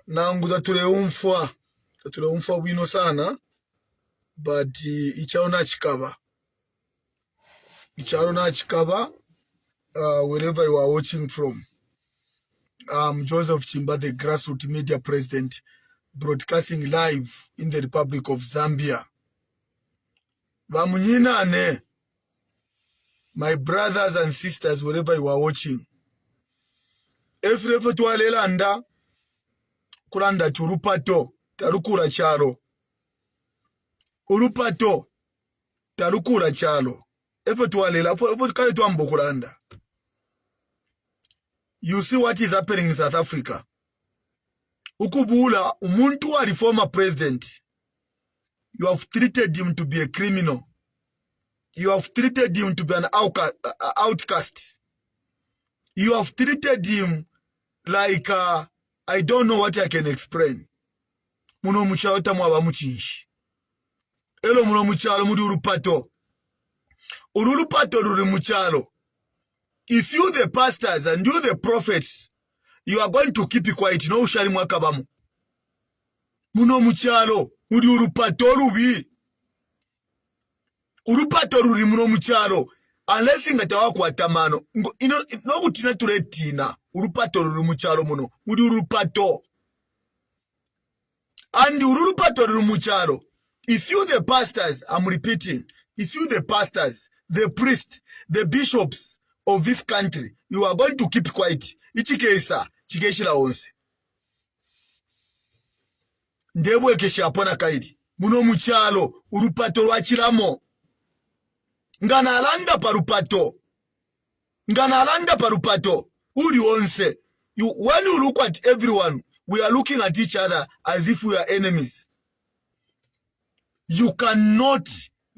nangu tatuleumfwa wino sana, but ichaona chikaba wherever you are watching from. I'm Joseph Chimba, the grassroots media president, broadcasting live in the Republic of Zambia. Vamunyinane, my brothers and sisters, wherever you are watching. Efrefe tuwalelanda, kulanda turupato, tarukura chalo. Urupato, tarukura chalo. Efe tuwalela, efe kale tuambo kulanda. You see what is happening in South Africa. Ukubula, umuntu wali former president. You have treated him to be a criminal. You have treated him to be an outcast. You have treated him like, I don't know what I can explain. Muno muchalo tamu abamuchinshi. Elo muno muchalo muri urupato. Urupato ruri muchalo. If you the pastors and you the prophets, you are going to keep it quiet. No ushari mwakabamu. Muno muchalo. Muri urupato rubi. Urupato ruri muno muchalo. Unless ingatawa kwa tamano. No kutina turetina. Urupato ruri muchalo muno. Muri urupato. And urupato ruri muchalo. If you the pastors, I'm repeating. If you the pastors, the priests, the bishops of this country, you are going to keep quiet. Ichikeisa. Chikeshila onse. Ndebwe keshi apona kaidi. Muno muchalo. Urupato rwachilamo. Nganalanda parupato. Uri onse. When you look at everyone, we are looking at each other as if we are enemies. You cannot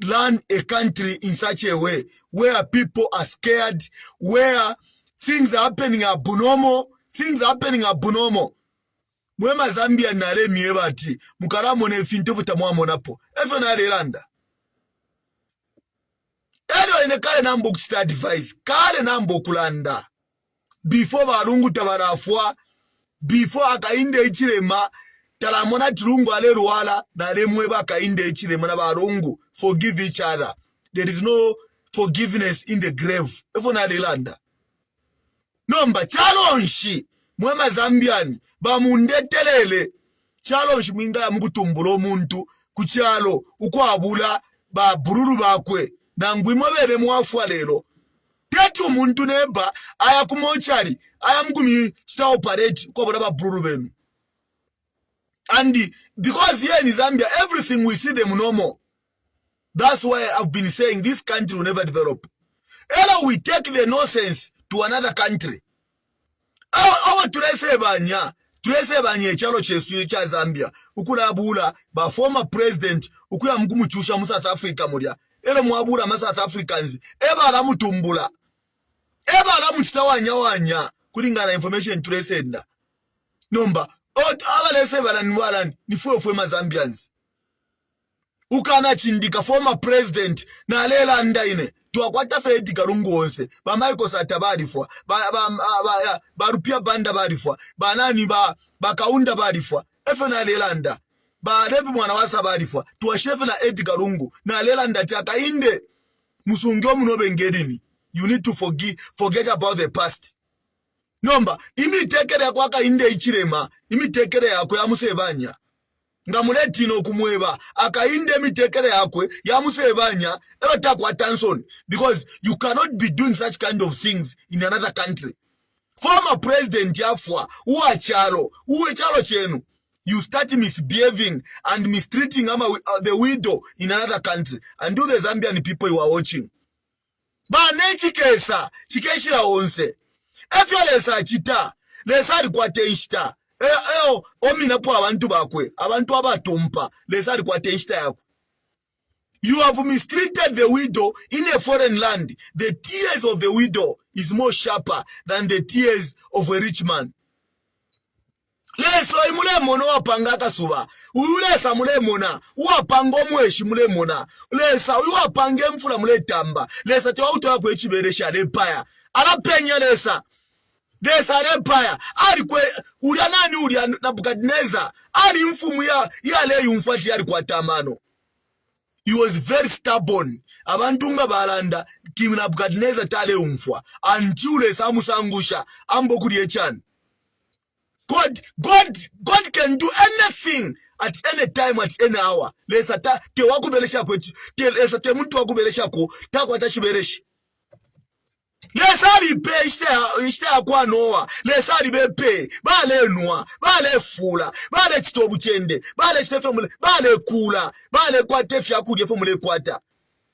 run a country in such a way where people are scared, where things are happening abnormal. Mwema Zambia nare miebati. Mukaramo ne fintofu tamuamo napo. Efo nare landa. Ero ene kale nambo kuchita advice. Kale nambo kulanda. Before varungu tabarafua. Before akainde ichirema. Talamona turungu ale ruwala. Nare mweba akainde ichirema na varungu. Forgive each other. There is no forgiveness in the grave. Efo nare landa. Nomba challenge. Mwema Zambian. Bamundetelele. Challenge mwinga ya mkutumburo muntu. Kuchalo. Ukwabula. Ba bururu bakwe. Nangwi mwabere mwafwa lero. Tetu muntu neba. Aya kumochari. Aya mkumi chita operate. Kwa wadaba bururu benu. And because here in Zambia, everything we see them normal. That's why I've been saying this country will never develop. Ela we take the nonsense to another country. Awa tulese banya chalo chesu cha Zambia. Ukuna abula ba former president ukuya mgumu chusha mu South Africa mulia. Ele mwabula ma South Africans. Eba ala mutumbula. Eba ala mchitawanya. Kulingana information tulese nda. Nomba. Awa lese bala nifuwe ma Zambians. Ukana chindika former president na lela ndaine. Tuwakwata Fedi Karungu onse. Ba Michael Sata barifwa. Ba Rupia Banda barifwa. Ba nani ba Kaunda barifwa. Efe na lelanda. Ba Revi Mwanawasa barifwa. Tuwashefe na Edi Karungu. Na lelanda tiaka inde. Musungyo mnobe ngerini. You need to forget about the past. Nomba. Imi tekere ya kwaka inde ichirema. Imi tekere ya kwa musebanya. Ngamuleti no kumweba akainde mitekere yakwe ya musebanya ebata kwa Tanson, because you cannot be doing such kind of things in another country. Former president yafwa uwe chalo chenu, you start misbehaving and mistreating the widow in another country, and do the Zambian people you are watching. Ba nechi kesa chikeshila onse efyo lesa chita lesa likwate nshita. Omina po abantu bakwe. Abantu abatumpa. Lesari kwa tenshita yako. You have mistreated the widow in a foreign land. The tears of the widow is more sharper than the tears of a rich man. Leso imule mono wapangaka suba. Ulesa mule mona. Uwapango mweshi mule mona. Lesa uwapange mfula mule tamba. Lesa tewa utowa kwechi beresha lepaya. Ala penya lesa. There's an empire. Ulia nani ulia Nebukadnezar. Ali mfumu ya le yumfati alikuwa tamano. He was very stubborn. Abantunga balanda King Nebukadnezar tale umfwa. Until samusangusha ambo kuriechan. God can do anything at any time, at any hour. Lesa te wakubelesha kwechi. Lesa te muntu wakubelesha ko. Takwa tashibereshi. Lesa lipe ishte akwa noa. Lesa lipe bale noa. Bale fula. Bale chitobu chende. Bale chitefe mule. Bale kula. Bale kwa tefi ya kudye mule kwata.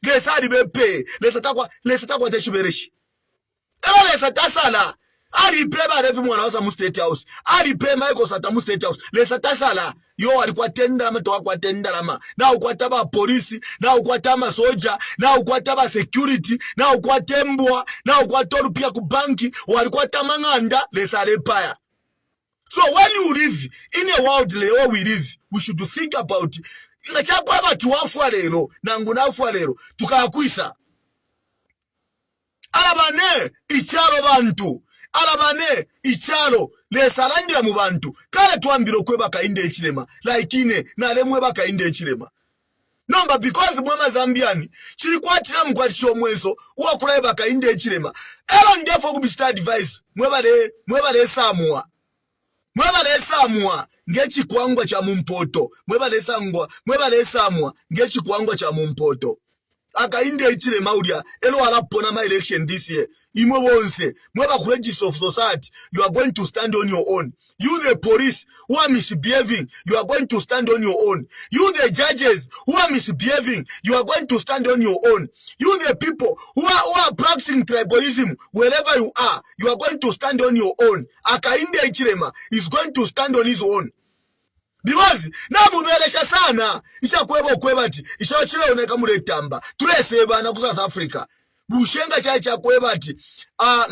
Lesa lipe. Lesa takwa tashibereshi. Ela lesa tasala. Alipe barevi mwana wasa mu State House. Alipe Michael Sata mu State House. Lesa tasala. Yo alikuwa tenda ama toa kwa tenda lama. Na ukwata ba polisi, na ukwata ma soja, na ukwata ba security, na ukwata mbwa, na ukwata rupia ku banki, walikuwa tamanganda lesa empire. So when you live in a world where we live, we should think about ngachakwa batu wafwa lero, na ngunafwa lero, tukakuisa. Alabane icharo bantu. Alabane ichalo lesalandira mu bantu kale twambiro kwebaka inde echilema laikine na lemwe baka inde echilema nomba because mwema Zambiani chili kwatira mukwatisho mweso wakula baka inde echilema elo ndefo ku bista advice mwebale samwa ngechi kwangwa cha mumpoto mwebale samwa ngechi kwangwa cha mumpoto aka inde echilema ulia elo alapona my election this year. Imwe wonse, mweba ku register of society, you are going to stand on your own. You the police who are misbehaving, you are going to stand on your own. You the judges who are misbehaving, you are going to stand on your own. You the people who are practicing tribalism, wherever you are going to stand on your own. Akainde Ichilema is going to stand on his own. Because na mubelesha sana, isha kwebati, isha chile oneka muletamba. Tuleseba na ku South Africa. Bushenga chali cha kwebati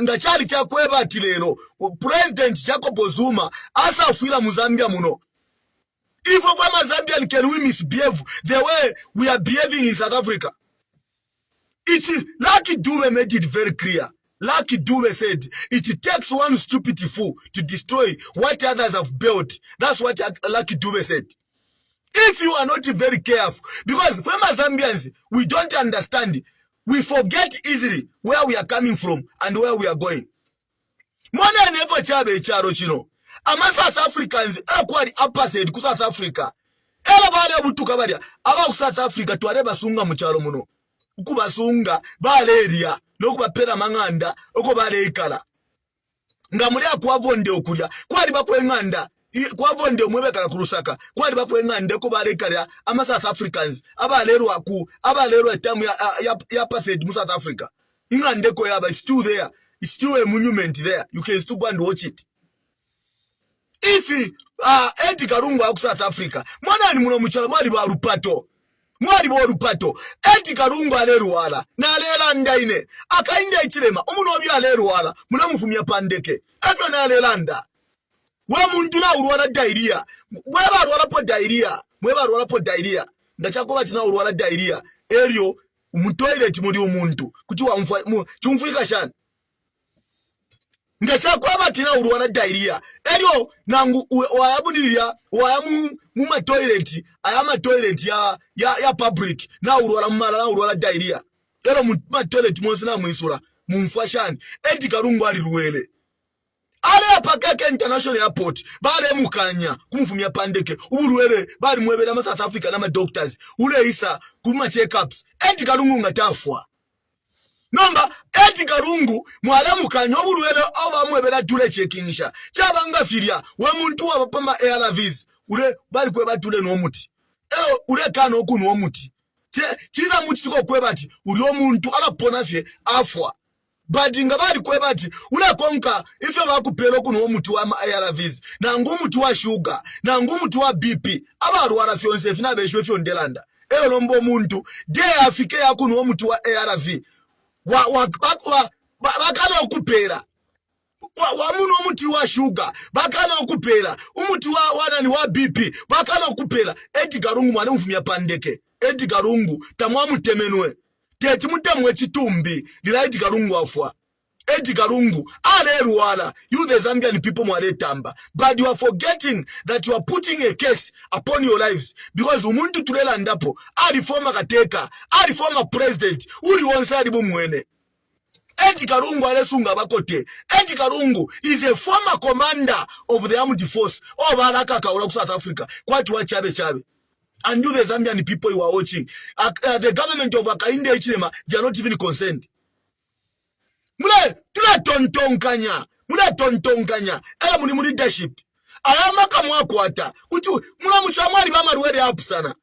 ngachali cha kwebati lero President Jacob Zuma asa ufila Muzambia muno. If of Zambian can we misbehave the way we are behaving in South Africa? It's Lucky Dube made it very clear. Lucky Dube said it takes one stupid fool to destroy what others have built. That's what Lucky Dube said. If you are not very careful, because for Zambians we don't understand. We forget easily where we are coming from and where we are going. Mwana never chabe charo chino. Ama South Africans akwari apartheid ku South Africa. Ela bale butuka balia aba ku South Africa twareba sunga mu charo muno. Ukuba sunga bale area nokuba pera manganda oko bale ikala. Ngamuli akwavonde okulya kwali bakwenganda kwavonde mwebekala ku Lusaka kwali bakwengande ko bale ikala ama South Africans abalerwa time ya apartheid mu South Africa. Ingande ko yaba it's still there. It's still a monument there. You can still go and watch it. If Edi Karungu aku South Africa, mwana ni muno muchala mwali ba rupato. Edi Karungu aleruwala na alelanda ine. Akainde Ichilema omuno obi aleruwala muna mufumya pandeke. Efyo na alelanda. We muntu na uruwala diarrhea. Mweba aruwala po diarrhea. Ndachako bati na uruwala diarrhea. Elio umutoilet muri umuntu. Kuti wa chumfuika shana. Ngachako bati na uruwala diarrhea. Elio nangu wayabuniria wayamu muma toilet. Ayama toilet ya public. Na uruwala diarrhea. Elio muma toilet mwonsi na mwisura. Mumfashani. Edi Karungu aliruwele. Ale Pakeke International Airport bale mukanya kumufumya pandeke uburuwele bali mwebera ma South Africa na ma doctors ule isa kuma check-ups Edi Karungu ngatafwa nomba Edi Karungu mwala mukanya uburuwele oba mwebera tule checkingsha chabanga filia we muntu wa pama ARVs ule bali kweba tule no muti elo ule kana oku no muti chiza muti siko kwebati uli omuntu alapona fye afwa. Badi nga bali kwebati ula konka ifyo bakupelo kuno omutu wa ARVs na ngumutu wa sugar na ngumutu wa BP abalu wala fyonse fina beshwe fyo ndelanda elo lombo muntu je afike yakuno omutu wa ARV bakana okupera wa muno omutu wa sugar bakana okupera umutu wa BP bakana okupera Edi Karungu mwana mfumya pandeke Edi Karungu tamwa mutemenwe Teti mutemwe chitumbi lila Edi Karungu afwa. Edi Karungu, ale Ruala, you the Zambian people mwale tamba. But you are forgetting that you are putting a case upon your lives. Because umuntu tulela ndapo, ali former kateka, ali former president, uli wonsadi bumwene. Edi Karungu alesunga bakote. Edi Karungu is a former commander of the armed force of Alaka Kaula South Africa. Quite what chabe. And you the Zambian people you are watching. The government of Hakainde Hichilema, they are not even concerned. Mule tontonkanya ela muli leadership ayama kamwa kwata kuti mula muchamwali bamaruwere apu sana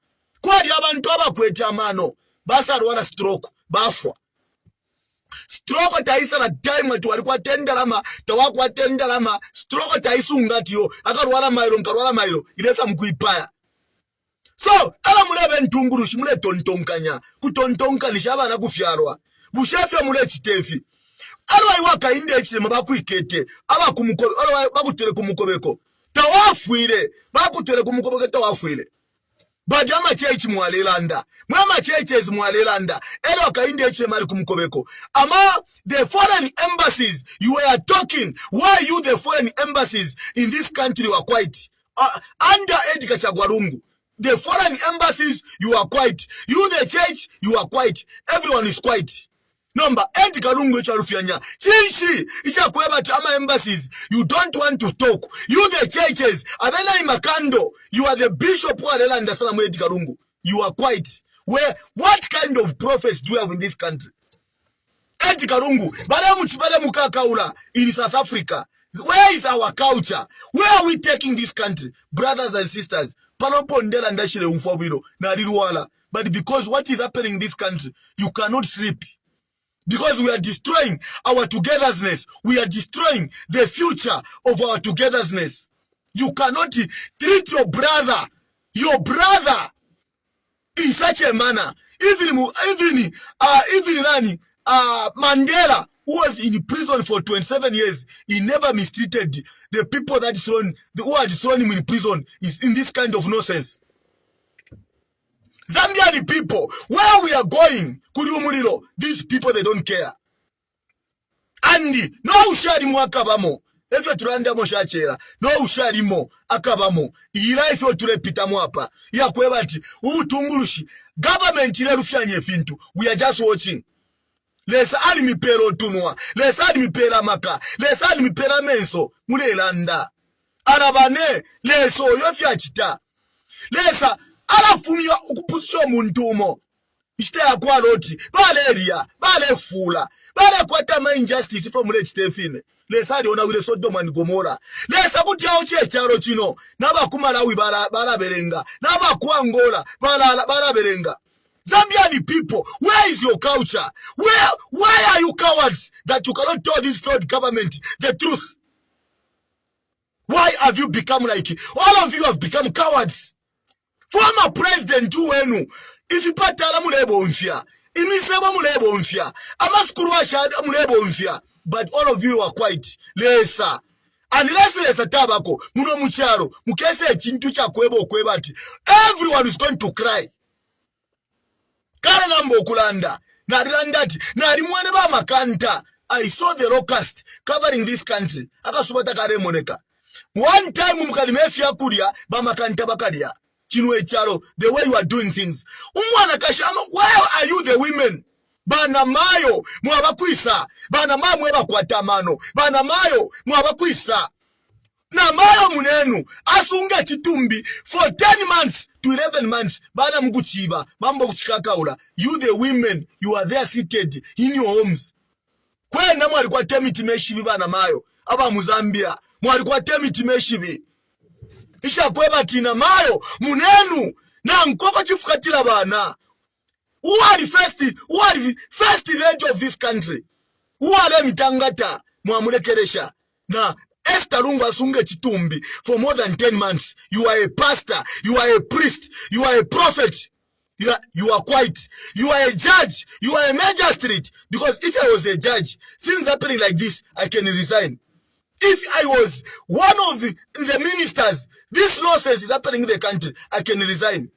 kwali abantu abakwete amano basa rwala stroke bafwa stroke taisa na time ati walikuwa tendalama tawakwa tendalama stroke taisunga tiyo akarwala mailo ilesa mkuipaya so ala mulebe ntungurushi mule tontonkanya kutontonkanisha abana kufyarwa bushefe mule chitefi alwa iwaka inde Hichilema bakwikete abakumukobe alwa bakutere kumukobeko tawafwire bakutere kumukobeko tawafwire badama chechi mwalelanda mwama cheches mwalelanda elwa kainde Hichilema ali kumukobeko ama the foreign embassies you were talking why you the foreign embassies in this country were quiet under Edgar Chagwarungu. The foreign embassies you are quiet, you the church you are quiet, everyone is quiet. Number Edi Karungu charufyanya chinshi ichakweba ama embassies you don't want to talk, you the churches abena imakando you are the bishop wa Lelanda Salamu Edi Karungu, you are quiet. Where what kind of prophets do we have in this country? Edi Karungu bale mukakaula in South Africa, where is our culture? Where are we taking this country? Brothers and sisters, palopondela ndashile umfobiro na liruwala. But because what is happening in this country, you cannot sleep. Because we are destroying our togetherness. We are destroying the future of our togetherness. You cannot treat your brother in such a manner. Even Mandela, who was in prison for 27 years, he never mistreated the people who had thrown him in prison in this kind of nonsense. Zambian people, where we are going, Kuriumuriro, these people, they don't care. Andi, no ushari mo akabamo. Efe turanda mo shachera, no ushari mo akabamo. Ila efe turepita mo hapa. Ya kwebati, ubutungurushi. Government ile rufyanye fintu. We are just watching. Lesa ali mipero tunwa. Lesa ali mipera maka. Lesa ali mipera menso. Mule landa. Arabane, leso yofya chita. Lesa, ala fumia ukupusho mundumo. Ishte ya kwa roti. Bale eria. Bale fula. Bale kwa tama injustice from mule chitefine. Lesa di ona wile Sodoma and Gomora. Lesa kuti ya uche charo chino. Naba kumalawi bala berenga. Naba kuangola bala berenga. Zambian people, where is your culture? Why are you cowards that you cannot tell this fraud government the truth? Why have you become like it? All of you have become cowards. Former president Uwenu, if you patala mulebo unfia, imiseba mulebo unfia, amaskuruwa shad mulebo unfia, but all of you are quiet. Lesa. Unless lesa tabako, muno mucharo, mukese chintu cha kwebo kwebati, everyone is going to cry. Kare nambo kulanda, narirandati, narimwane ba makanta. I saw the locust covering this country. Akasubata kare moneka. One time mukadimefia kuria, ba makanta bakaria. Chinwe charo, the way you are doing things. Umwana kashama, where are you the women? Bana mayo, mwabakuisa. Bana mayo mweba kwa tamano. Bana mayo, mwabakuisa. Na mayo munenu, asunga chitumbi, for 10 months to 11 months, bana mguchiba, mambo kuchikakaula. You the women, you are there seated in your homes. Kwe na mwalikuwa temi timeshibi bana mayo, aba Muzambia, mwalikuwa temi timeshibi. Isha kweba tina mayo, munenu, na mkoko chifukatila bana. Who are the first lady of this country? Who are them tangata, muamulekeresha, na, Esther Lungu Sunge Chitumbi for more than 10 months. You are a pastor. You are a priest. You are a prophet. You are quiet. You are a judge. You are a magistrate. Because if I was a judge, things happening like this, I can resign. If I was one of the ministers, this nonsense is happening in the country, I can resign.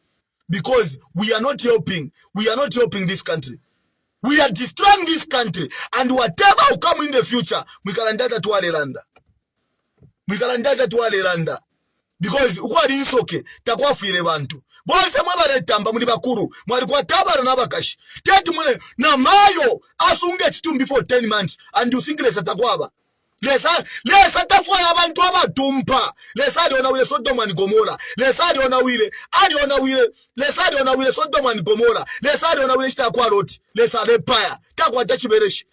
Because we are not helping. We are not helping this country. We are destroying this country, and whatever will come in the future, mwikalandata tuwalelanda. Because ukwali isoke, takuwa fire bantu. Bose mwabale tamba muli bakuru, mwali kwa tabara na bakashi. Teti mwale, na mayo, asunge chitum before 10 months, and you think lesa takwaba. Lesa tafwa ya bantu abatumpa. Lesa di ona wile Sodoma ni Gomora. Lesa di ona wile Sodoma ni Gomora. Lesa di ona wile shita kwa roti. Lesa de paya. Takwa tachibereshi.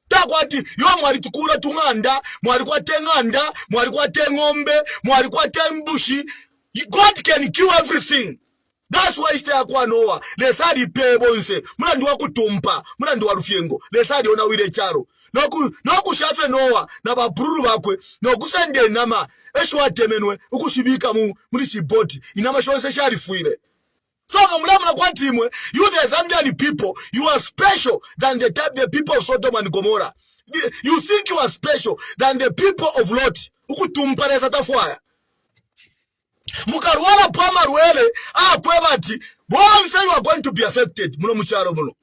Takwati yo mwali tukula tunganda, mwali kwa tenganda, mwali kwa tengombe, mwali kwa tembushi. God can kill everything. That's why stay kwa Noah. Lesa di pebonse. Muna nduwa kutumpa. Muna nduwa rufyengo. Lesa di ona wile charo. Noku shafe Noah na babruru bakwe. Noku sende nama. Esho atemenwe. Ukushibika muli chiboti. Inama shonse shari fuile. So you the Zambian people, you are special than the people of Sodom and Gomorrah. You think you are special than the people of Lot. Ukutumpareza tafwaya. Mukarwala pama ruele, kwebati, one say you are going to be affected. Muno mucharo muno.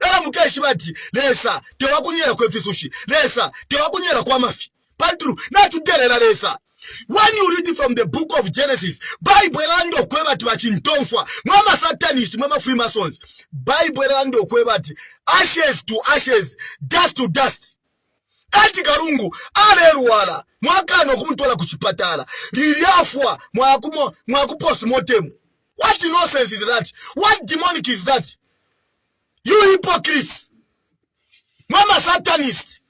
Ela mukeshi bati, lesa, tewa kunyera kwe fisushi. Lesa, tewa kunyera kwa mafi. Pantru, na tudele la lesa. When you read it from the book of Genesis, Bible lando kwebati bachintonfwa, mama satanist, mama Freemasons, Bible lando kwebati, ashes to ashes, dust to dust. Ati karungu, aleruwala, mwakano kumtola kuchipatala, liliafwa, mwaku postmortem. What nonsense is that? What demonic is that? You hypocrites, mama satanist.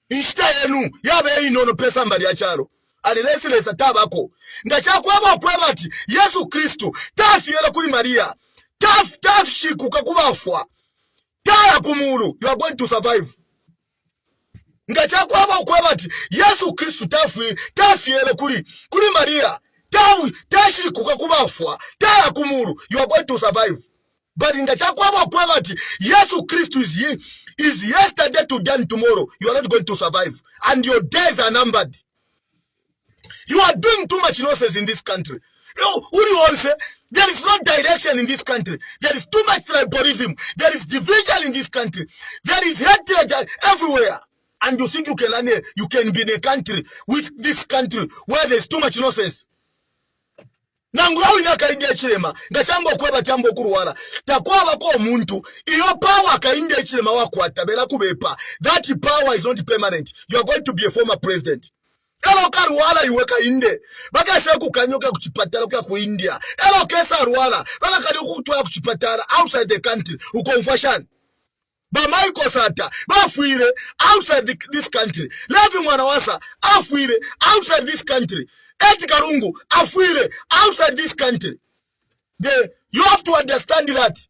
Inshita yenu, yabe inono pesa mbali ya charo. Alilesi lesa tabako. Ngachakwaba kwebati, Yesu Kristu, tafi yela kuli Maria. Tafi shiku kakubafwa. Taya kumulu, you are going to survive. Ngachakwaba kwebati, Yesu Kristu tafi yela kuli Maria. Tafi shiku kakubafwa. Taya kumulu, you are going to survive. But ngachakwaba kwebati, Yesu Kristu is yesterday, today, and tomorrow. You are not going to survive. And your days are numbered. You are doing too much nonsense in this country. There is no direction in this country. There is too much tribalism. There is division in this country. There is hatred everywhere. And you think you can be in a country with this country where there is too much nonsense. Nanguawi naka india chilema, ngachambo kweba chambo kuruwala. Takwaba kwa muntu, iyo power ka india chilema wakwata, bela kubepa. That power is not permanent. You are going to be a former president. Elo karuwala yuweka inde. Baka seku kanyoka kuchipatala kwa India. Elo kesa ruwala. Baka kadi kutuwa kuchipatala outside the country. Ukonfashan. Ba maiko sata. Ba fuire outside this country. Levi mwanawasa. Afuire outside this country. Eti karungu, afuile, outside this country. You have to understand that.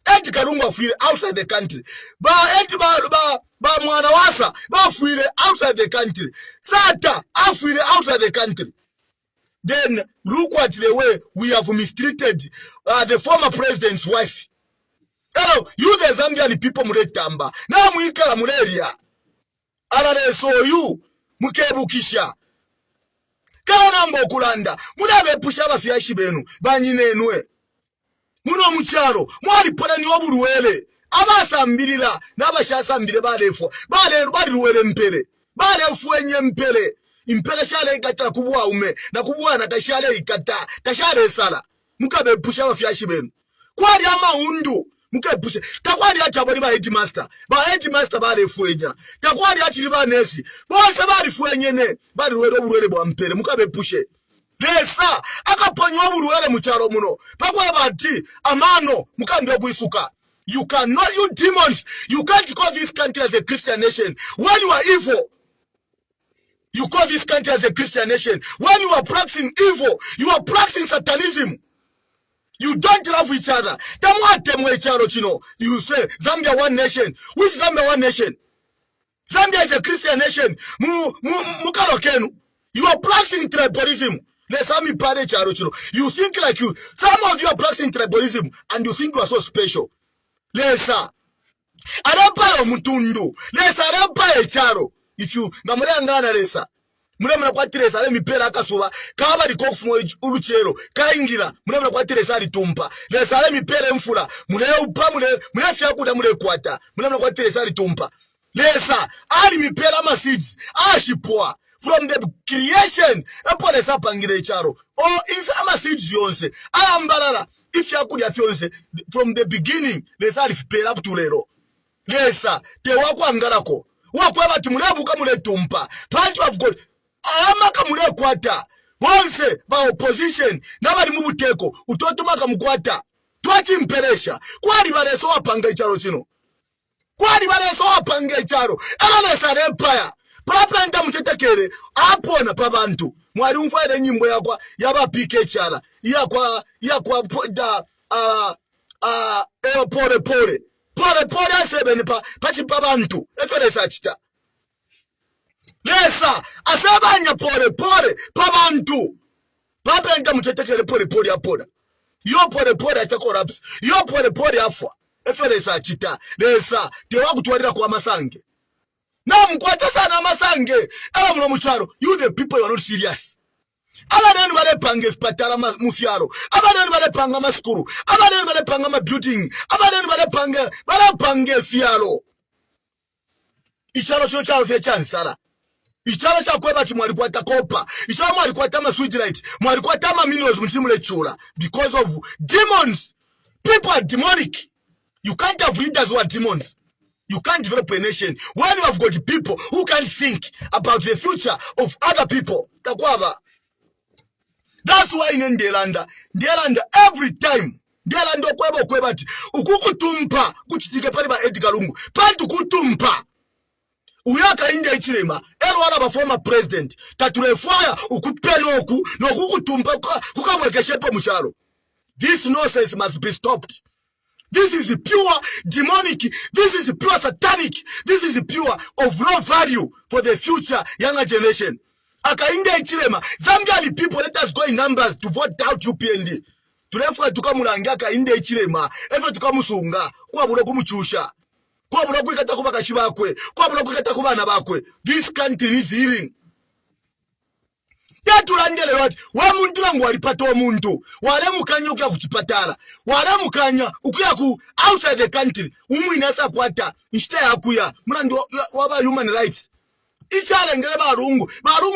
Eti karungu afuile, outside the country. Ba mwanawasa, ba afuile, outside the country. Sata, afuile, outside the country. Then, look at the way we have mistreated the former president's wife. Hello, you the Zambian people muretamba. Na muikala muleria. Alale so you, mukebukisha. Kana mbokulanda mulabe pusha bafyashi benu banyine enwe muno mucharo mwali pona ni oburuwele abasambirira nabashasambire bali ruwele mpele bale fuenye mpele impele shale ikata kubwa ume na kubwa na kashale ikata tashale sala mukabe pusha bafyashi benu kwali ama undu mukepushe takwali ati abali ba headmaster bale fuenya takwali ati liba nesi bose bali fuenyene bali ruwele oburuwele bwa mpele mukabe pushe lesa akaponywa oburuwele mucharo muno pakwa bati amano mukambi ogwisuka. You cannot, you demons, you can't call this country as a Christian nation when you are evil. You call this country as a Christian nation when you are practicing evil. You are practicing satanism. You don't love each other. You say Zambia one nation. Which Zambia one nation? Zambia is a Christian nation. You are practicing tribalism. You think like you. Some of you are practicing tribalism and you think you are so special. Lesa. Arapa yo mutundu. Lesa arapa echaro. If you namurangana lesa. Muna kwatire sale mipera akasuba kaba likofumwe uluchero kaingira muna kwatire sale tumpa le sale mipera mfula mule upa mule fyakuda mule kwata muna kwatire sale tumpa lesa ali mipera ma seeds ashipoa from the creation epole sapangire charo o isa ama seeds yonse ambalala ifyakuda fyonse from the beginning lesa ali fipera up to lero lesa te wakwangalako wakwaba timulebuka mule tumpa plant of God amaka mule kwata bonse ba opposition nabali mu buteko utotuma mukwata twachimpelesha kwali baleso wapanga icharo chino kwali baleso wapanga icharo elesa empire propenda mutetekere apona pabantu mwali umfaire nyimbo yakwa yaba PK chala yakwa da pole asebene pachipa bantu eferesa chita lesa asabanya pole pabantu papenda mutetekere pole apona yo pole atakorapsi yo pole afwa eferesa chita lesa tewakutwalira kwa masange na mkwata sana masange ala muno mucharo you the people you are not serious abanani bale panga hospitala mufyaro abanani bale panga maskuru abanani bale panga ma building abanani bale panga fyaro ichalo chalo fye chansala ichalo chakweba chi mwali kwata kopa ichalo mwali kwata ma switchlight mwali kwata ma minerals mchimule chula because of demons. People are demonic. You can't have leaders who are demons. You can't develop a nation when you have got people who can't think about the future of other people. Takwaba. That's why in Ndelanda every time Ndelanda kweba ukukutumpa kuchitike pale ba Edgar Lungu pantu kutumpa uyaka inde ichilema elwana ba former president tatulefaya ukupelo oku nokukutumpa kukabwekeshepo mucharo. This nonsense must be stopped. This is pure demonic. This is pure satanic. This is pure of no value for the future younger generation. Akainde ichilema Zambian people, let us go in numbers to vote out UPND. Tulefuka tukamulanga akainde ichilema efe tukamusunga kwa bulo kumuchusha kwa bulo kwikata kuba kachibakwe kwa bulo kwikata kubana bakwe. This country needs healing. Tulandele wati wa muntu langu walipata omuntu wale mukanya ukuya kuchipatala wale mukanya ukuya ku outside the country umwinasa kwata nshite yakuya mulando waba human rights. Ichalengele barungu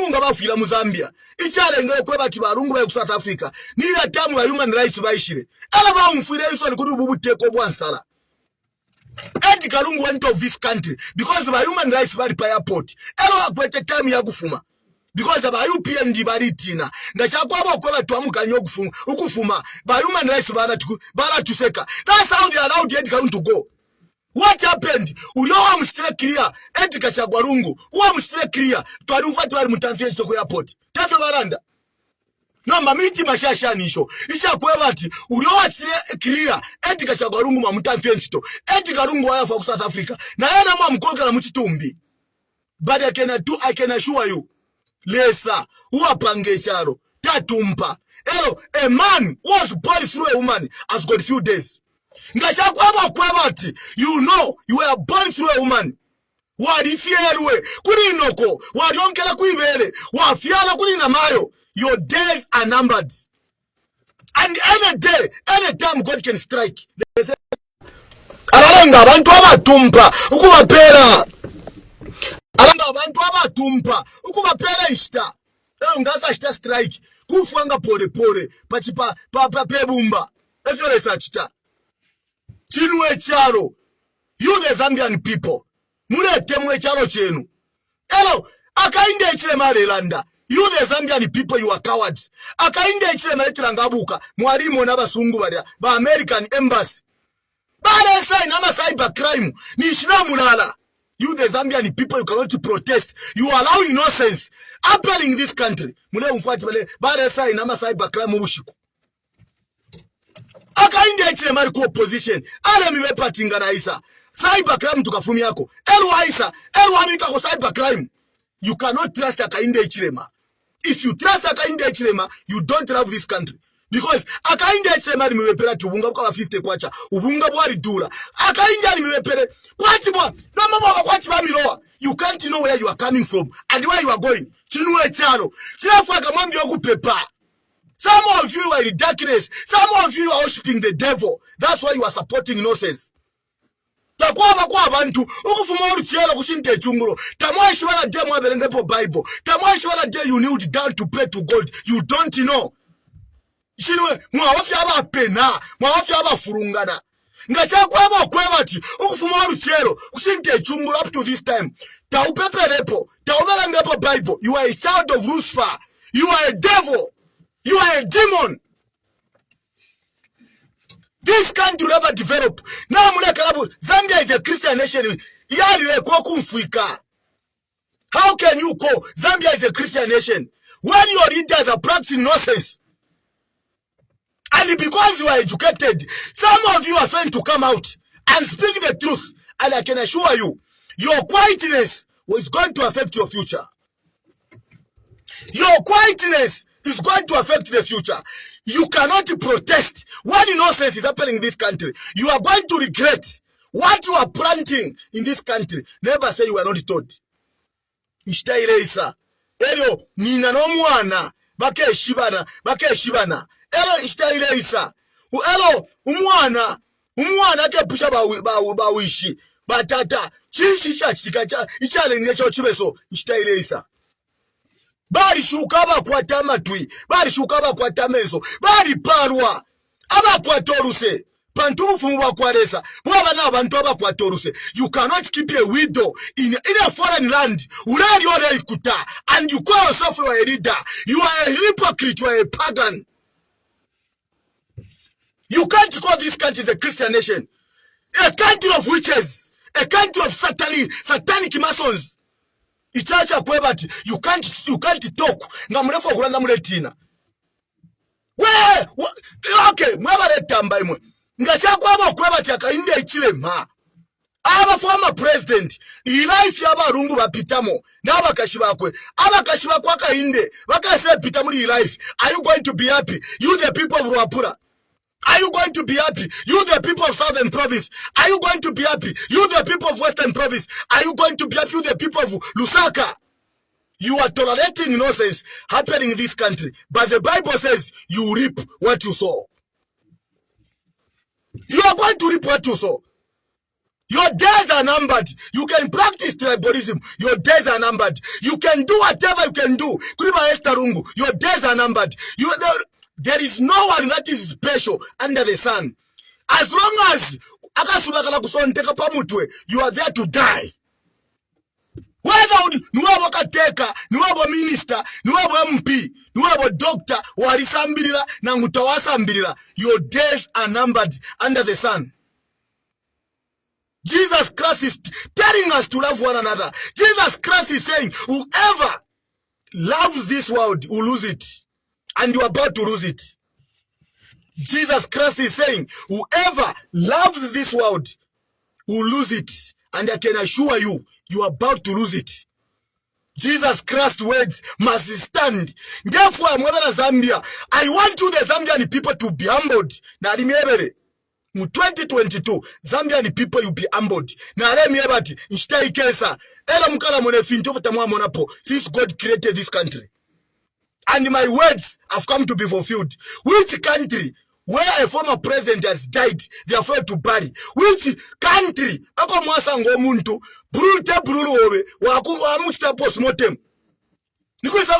nga bafira mu Zambia ichalengele kwebati barungu ba ku South Africa nila tamu ba human rights baishire ala ba umfire iso nikudi ubuteko bwansala. Edgar Lungu went of this country because ba human rights bali pa airport elo akwete time ya kufuma because ba UPND bali tina ngachakwabo kweba twamukanyo ukufuma ba human rights bala tuseka. That's how they allowed Edgar Lungu to go. What happened? Uliwa mstire clear Edgar Chagwa Lungu uwa mstire clear twalumfati wali mutanfie chitoko airport tafe baranda no mamiti mashasha nisho isha kwebati uliwa mstire clear Edgar Chagwa Lungu ma mutanfie chito Edgar Lungu wayafa ku South Africa na yana mwa mkoka na muchitumbi. But I can assure you lesa uwa pange charo tatumpa elo a man was born through a woman has got few days. Ngachakwaba kwabati you know you were born through a woman walifierwe kuri inoko walionkela kuibele wafiala kuri namayo. Your days are numbered and any day any time God can strike. Alalenga abantu abatumpa ukubapera alanga abantu abatumpa ukubapera ishita elo ngasa ishita strike kufanga pole pachipa pebumba eferesa chita chinwe charo. You the Zambian people mule temwe charo chenu elo akainde ichilema lelanda. You the Zambian people, you are cowards. Akainde ichilema letirangabuka mwalimu na basungu ba American embassy bale sai nama cyber crime ni islamu lala. You the Zambian people, you cannot protest. You allow innocence happening in this country. Mule umfati bale sai nama cyber crime ubushiku. Akainde ichilema ku opposition ale miwe patinga na isa cyber crime tukafumi yako elu amika ko cyber crime. You cannot trust akainde ichilema. If you trust akainde ichilema, you don't love this country. Because akainde echema limewepera tubunga kwa 50 kwacha ubunga bwali dula akainde limewepere kwati bwa no mama kwati ba miloa. You can't know where you are coming from and where you are going. Chinwe chalo chilafu akamwambi okupepa. Some of you are in darkness. Some of you are worshiping the devil. That's why you are supporting nonsense. Takwaba kwa abantu ukufuma oluchelo kushinte echungulo tamwashi bana de mwaberengepo Bible tamwashi bana de you kneel down to pray to God. You don't know. Shinwe mwawafi aba pena mwawafi aba furungana ngachakwaba okwebati ukufuma oluchelo kushinte echungulo up to this time taupeperepo tauberengepo Bible. You are a child of Lucifer. You are a devil. You are a demon. This country will never develop. Now, Zambia is a Christian nation. How can you call Zambia is a Christian nation when your leaders are practicing nonsense? And because you are educated, some of you are trying to come out and speak the truth. And I can assure you, your quietness is going to affect your future. Your quietness is going to affect the future. You cannot protest when nonsense is happening in this country. You are going to regret what you are planting in this country. Never say you are not told. Ishtailesa. Ero nina no mwana bake shibana. Ero ishtailesa. Ero umwana ke pusha ba wishi. Batata chishi chachika ichale ngecho chibeso ishtailesa. Bari shuka abakwata amatwi bari shuka abakwata amenso bari parwa abakwatoruse pantu bufumu bakwaresa bwaba nabantu abakwatoruse. You cannot keep a widow in a foreign land urari ore ikuta and you call yourself a leader. You are a hypocrite. You are a pagan. You can't call this country a Christian nation, a country of witches, a country of satanic masons. Ichacha kwebati you can't talk nga mrefu okulanda muletina okay mwabale tamba imwe nga chakwaba kwebati akainde ichilema aba former president life y'abarungu bapitamo n'abakashi bakwe akainde bakase pita muri life. Are you going to be happy, you the people of Ruapura? Are you going to be happy, you the people of Southern Province? Are you going to be happy, you the people of Western Province? Are you going to be happy, you the people of Lusaka? You are tolerating nonsense happening in this country, but the Bible says you reap what you sow. You are going to reap what you sow. Your days are numbered. You can practice tribalism. Your days are numbered. You can do whatever you can do. Your days are numbered. There is no one that is special under the sun. As long as you are there to die. Whether nuwabo kateka, nuwabo minister, nuwabo MP, nuwabo doctor, warisambirila na ngutawasambirila, your days are numbered under the sun. Jesus Christ is telling us to love one another. Jesus Christ is saying, whoever loves this world will lose it. And you are about to lose it. Jesus Christ is saying, whoever loves this world will lose it. And I can assure you, you are about to lose it. Jesus Christ's words must stand. Therefore, Zambia, I want you, the Zambian people, to be humbled. Na remember, in 2022, Zambian people, you be humbled. Na remember, nshtai kesa, ela mukala mone finto vatamuwa monapo, since God created this country. And my words have come to be fulfilled. Which country where a former president has died, they are afraid to bury? Which country? Ako mwasango muntu, brulu owe, wamuchita postmortem. Nikuisa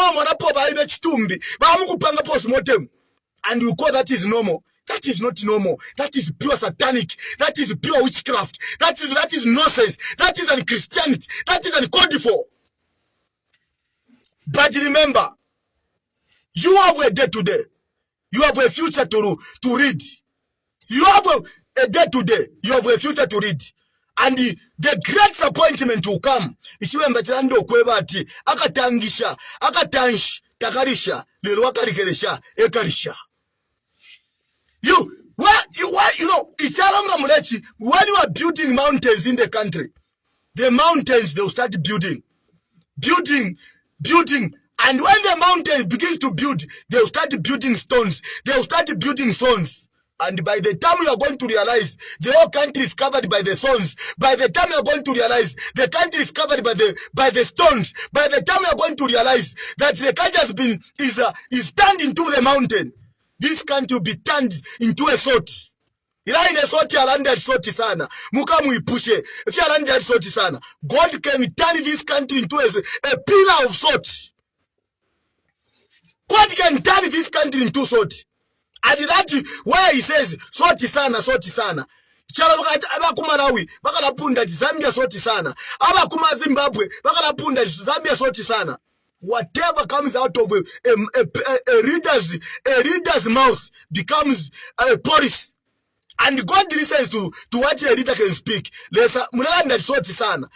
mwamona po baibe chitumbi, kupanga postmortem. And you call that is normal. That is not normal. That is pure satanic. That is pure witchcraft. That is nonsense. That is un-Christianity. That is uncalled for. But remember, you have a day today. You have a future to read. You have a day today. You have a future to read. And the great disappointment will come. Ichiwembatirando kwebati akatangisha, akatanshi, takarisha, lirwakalikelesha, ekarisha. You know, when you are building mountains in the country, the mountains, they'll start building, And when the mountain begins to build, they'll start building stones. They'll start building thorns. And by the time you are going to realize the whole country is covered by the thorns, by the time you are going to realize the country is covered by the stones, by the time you are going to realize that the country has been is turned into the mountain, this country will be turned into a salt. Ila ine salt alanda salt sana. Muka muipushe. If you alanda salt sana, God can turn this country into a pillar of salt. God can turn this country into salt. And that where he says soti sana. Chala aba Malawi bakala punda Zambia soti sana. Aba kuma Zimbabwe bakala punda Zambia soti sana. Whatever comes out of a reader's mouth becomes a porous. And God listens to what a reader can speak. Lesa mulanda soti sana.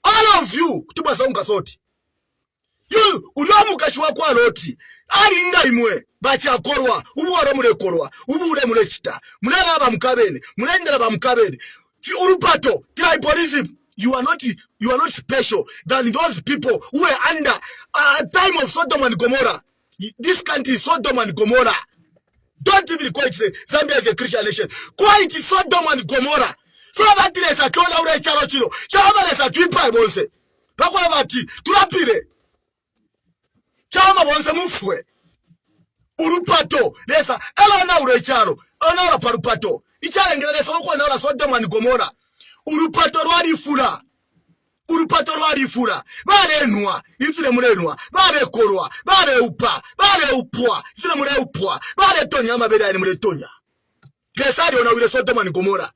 All of you kutuba saunga soti. You uliamu kashiwa kwa loti. Aringa imwe bacha korwa ubuwaro mule korwa ubure mule chita mulala ba mukabene mulendera ba mukabene urupato tribalism. You are not special than those people who were under a time of Sodom and Gomorrah. This country is Sodom and Gomorrah. Don't even call it Zambia is a Christian nation. Call it Sodom and Gomorrah. So that is a tola ure chalo chilo. Chama lesa tuipa bonse. Pakwa bati turapire. Chama bonse mufwe. Urupato lesa elona urecharo ona la parupato ichale ngere lesa uko na la Sodom and Gomorrah. Urupato rwari fura bale enwa ifire mulenwa bale korwa bale upa bale upwa ifire mule upwa bale tonya mabeda ni mule tonya lesa ri ona ure Sodom and Gomorrah.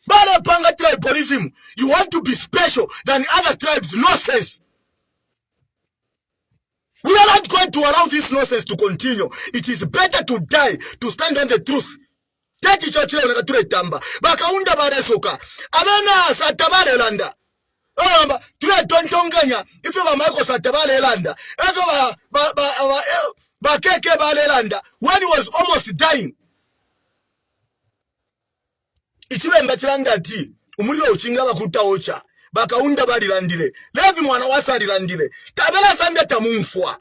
Bale panga tribalism. You want to be special than other tribes. Nonsense. We are not going to allow this nonsense to continue. It is better to die to stand on the truth. Take it chile unakature tamba. Baka unda bare soka. Abena satabale landa. Tule tontonganya. Ife ba Michael satabale landa. Ife ba keke bale landa. When he was almost dying. Ichibe mbachilanda ti. Umulio uchinga bakuta ocha. Baka unda bali landile. Levi mwana wasali landile. Tabela Zambia tamumfwa.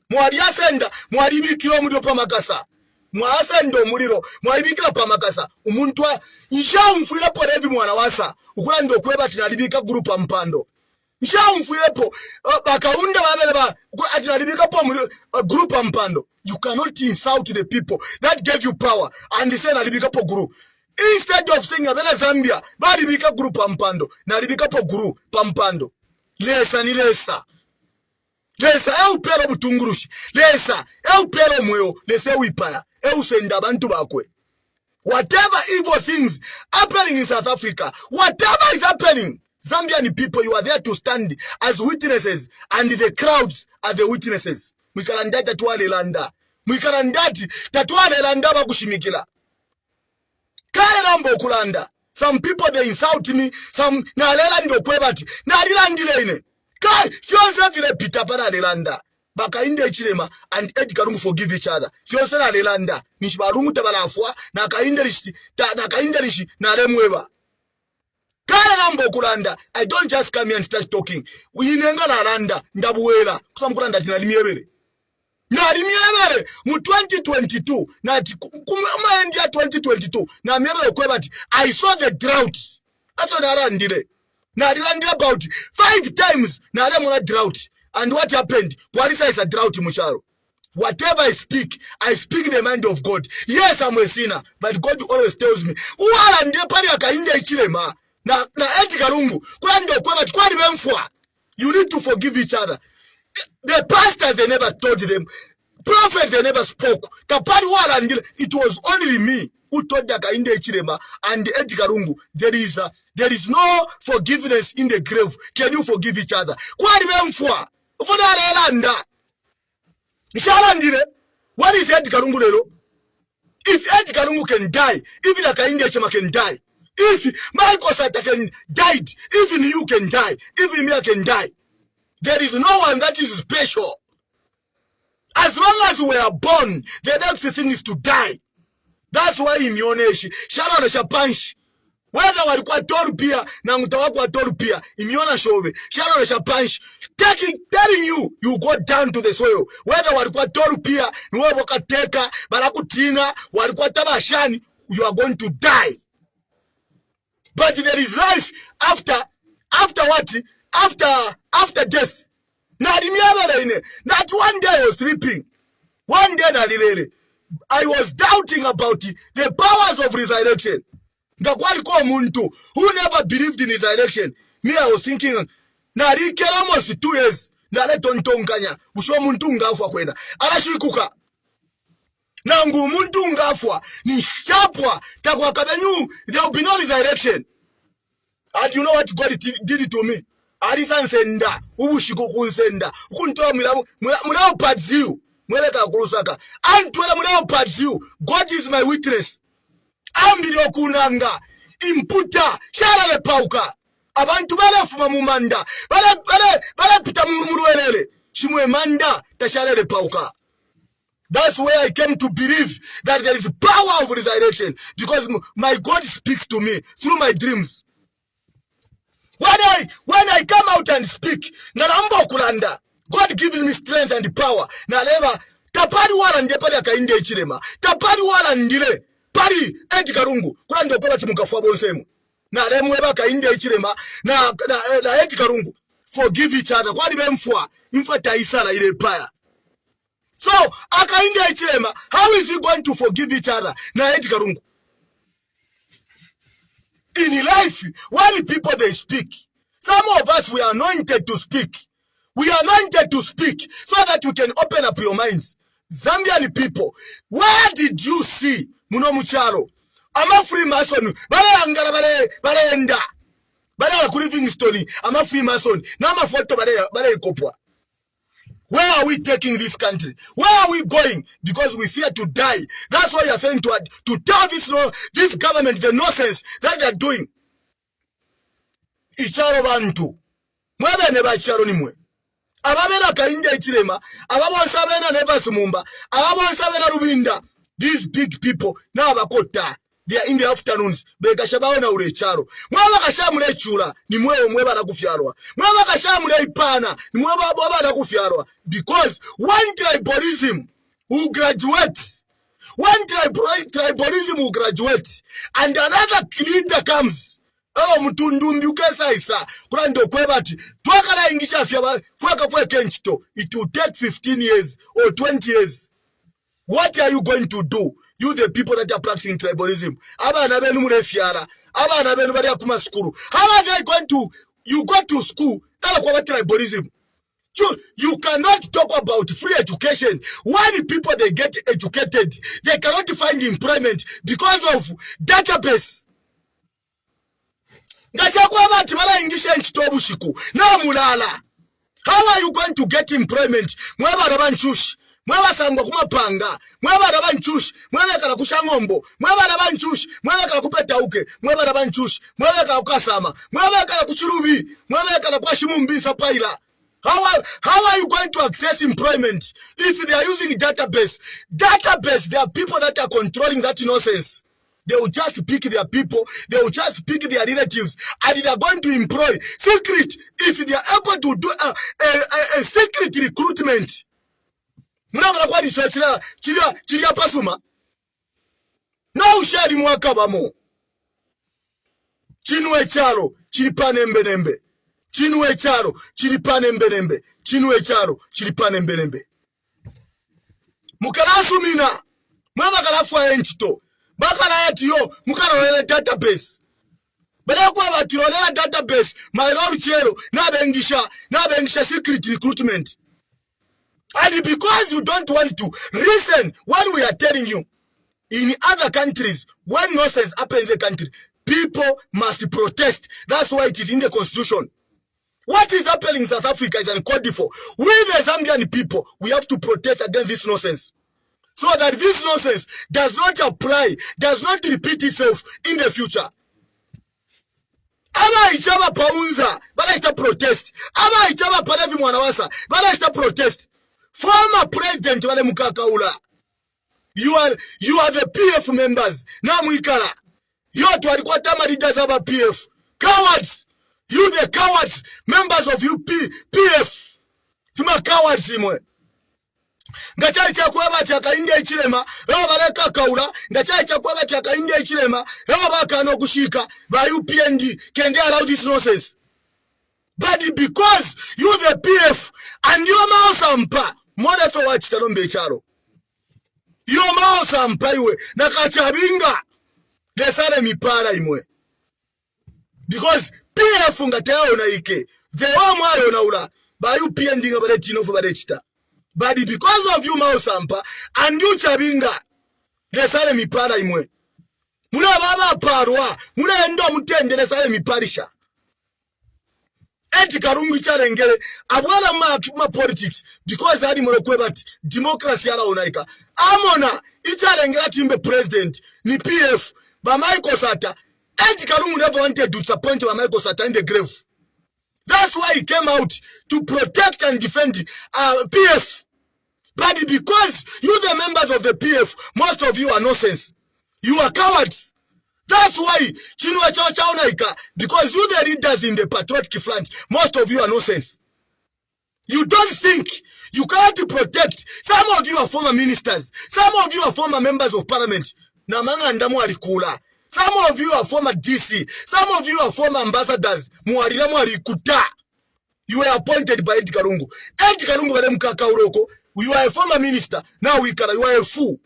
Mwari asenda. Mwari bikilo mdio pa makasa. Mwasendo muliro. Mwari bikilo pa makasa. Umuntwa. Nisha umfuile po Levi mwana wasa. Ukula ndo kweba tinalibika grupa mpando. Nisha umfuile po. Baka unda wabele ba. Ukula tinalibika po muliro. Grupa mpando. You cannot insult the people that gave you power. And they say nalibika po guru. Instead of saying abela Zambia, ba libika guru pampando, na libika po guru pampando. Lesa ni lesa. Lesa upero butungurushi. Lesa upero mweo, lesa wipaya. Senda bantu bakwe. Whatever evil things happening in South Africa, whatever is happening, Zambian people, you are there to stand as witnesses, and the crowds are the witnesses. Mwikarandati tatuale landa. Mwikarandati tatuale landa bakushimikila. Kale nambo kulanda. Some people they insult me. Some na lela ndo kwebati. Na lilandile ine. Kai fionse vile pita para lelanda. Baka inde chilema and Edgar Lungu forgive each other. Fionse na lelanda. Nishibarungu tabalafua na kainderishi na remweba. Kale nambo kulanda. I don't just come here and start talking. Uinenga la landa ndabuwela. Kusamu kulanda tinalimiebele. Na alimiebele mu 2022 na kuma endia 2022 na miebele kwebati I saw the drought. Aso na landile. Na landile about 5 times na alemona drought. And what happened? Kwarisa is a drought mucharo. Whatever I speak the mind of God. Yes, I'm a sinner, but God always tells me, "Uwala ndile pali akainde ichilema." Na Edgar Lungu kwa ndo kwebati kwa libemfwa. You need to forgive each other. The pastors, they never told them. Prophets, they never spoke. It was only me who told Kainde Chilema and Edgar Lungu. There is no forgiveness in the grave. Can you forgive each other? What is Edgar Lungu lelo? If Edgar Lungu can die, even Kainde Chilema can die. If Michael Sata can die, even you can die. Even me can die. There is no one that is special. As long as we are born, the next thing is to die. That's why in your nation, Sharon Shapansh, whether walikuwa toru pia na mtawako wa toru pia imiona shove shano na punch telling you go down to the soil whether walikuwa toru pia ni wewe wakateka barakutina walikuwa tabashani you are going to die. But there is life after what? After death. That one day I was sleeping. One day I was doubting about the powers of resurrection. Who never believed in resurrection. Me, I was thinking, almost 2 years. Usho muntu ngafwa kwenda. Arashikuka. Nangu muntu ngafwa ni shapwa takwa kabenyu there will be no resurrection. And you know what God did it to me? Arisan senda ubushiku kunsenda kuntoa mulao padziu mweleka kurusaka antwela mulao padziu. God is my witness. Ambiri okunanga imputa sharale pauka abantu balefuma mumanda bale pita murwelele shimwe manda tasharale pauka. That's where I came to believe that there is power of resurrection because my God speaks to me through my dreams. When I come out and speak, nalambo kulanda, God gives me strength and power. Naleva tapari wala nde pali akainde ichilema. Tapari wala ndile pali eti karungu. Kulanda okoba timukafuwa bonsemu. Nalemweba akainde ichilema na eti karungu. Forgive each other. Kwa libe mfwa taisala ile paya. So, akainde ichilema, how is he going to forgive each other? Na eti karungu. In life, when people they speak, some of us we are anointed to speak. We are anointed to speak so that we can open up your minds. Zambian people, where did you see Muno Mucharo? I'm a Freemason. Bale angara bale enda. Bale ku Livingstone. I'm a Freemason. Na ma photo bale kopwa. Where are we taking this country? Where are we going? Because we fear to die. That's why you're saying to tell this government the nonsense that they're doing. Icharo bantu. Mwebe neba icharo ni mwe. Ababena kainde ichirema. Ababonsa bena neba sumumba. Ababonsa bena rubinda. These big people. Na abakota. They are in the afternoons. Beka shabao na ule icharo. Mwaba kashamule chula. Ni mweba na kufyarwa. Mwaba kashamule ipana. Ni mweba na kufyarwa. Because one tribalism will graduate. One tribalism will graduate. And another leader comes. Alo mtundumbi ukesa isa. Kuna ndo kwebati. Tuwaka na ingisha fweka kenchito. It will take 15 years or 20 years. What are you going to do? You the people that are practicing tribalism. Abana benu murefiara. Abana benu bari akuma skuru. How are they going to, you go to school, tala kwa tribalism. You cannot talk about free education. When people they get educated, they cannot find employment because of database. How are you going to get employment? Mwewa sangwa kumapanga, mwewa rabanchush, mwewa kala kushangombo, mwewa rabanchush, mwewa kala kupeta uke, mwewa rabanchush, mwewa kala kukasama, mwewa kala kuchirubi, mwewa kala kuashimumbisa paila. How are you going to access employment if they are using database? Database, there are people that are controlling that nonsense. They will just pick their people, they will just pick their relatives, and they are going to employ secret if they are able to do a secret recruitment. Muna kwa chilia pasuma. Na ushari mwaka bamo. Chinwe charo, chilipane mbenembe. Chinwe charo, chilipane mbenembe. Chinwe charo, chilipane mbenembe. Mukalasu mina. Mwema kalafu wa enchito. Bakala yati yo, mukala wele database. Bada kwa bati wele database. Mailolu chero, nabengisha secret recruitment. And because you don't want to listen when we are telling you, in other countries, when nonsense happens in the country, people must protest. That's why it is in the constitution. What is happening in South Africa is uncalled for. We, the Zambian people, we have to protest against this nonsense. So that this nonsense does not apply, does not repeat itself in the future. Ama ichaba paunza, bala ita protest. Ama ichaba palevi mwanawasa, bala ita protest. Former President Wale Mukakaula, you are the PF members. Na Mwikala, Yo twalikuwa tama leaders of PF. Cowards. You the cowards, members of PF. Tuma cowards imwe. Ngachali chakweba chakaindia ichilema, ewa baleka kaula, ngachali chakweba chakaindia ichilema, ewa baka no kushika, ba UPND, can they allow this nonsense? But because you the PF, and your mouse ampa, mwana fe wachitalombe charo. Your mouse ampa iwe, nakachabinga, lesale mipara imwe. Because PF ngatea na ike, the one mwayo na ula, ba UPND nga bale tinofu bale chita. But because of you Mausampa and you Chabinga, lesale mipara imwe. Muna baba parwa, muna endo mutende lesale miparisha. Eti karungu charengele, abwala ma politics, because hadi mwekwe bat, democracy ala unaika. Amona, icharengela timbe president, ni PF, ba Michael Sata, eti karungu never wanted to disappoint ba Michael Sata in the grave. That's why he came out to protect and defend PF. But because you the members of the PF, most of you are nonsense. You are cowards. That's why Chinua Chaonaika, because you the leaders in the patriotic front, most of you are nonsense. You don't think. You can't protect. Some of you are former ministers. Some of you are former members of parliament. Namanga ndamu alikula. Some of you are former DC. Some of you are former ambassadors. Muariramu alikuta. You were appointed by Edgar Lungu. Edgar Lungu bale mkaka uroko. You are a former minister. Now you are a fool.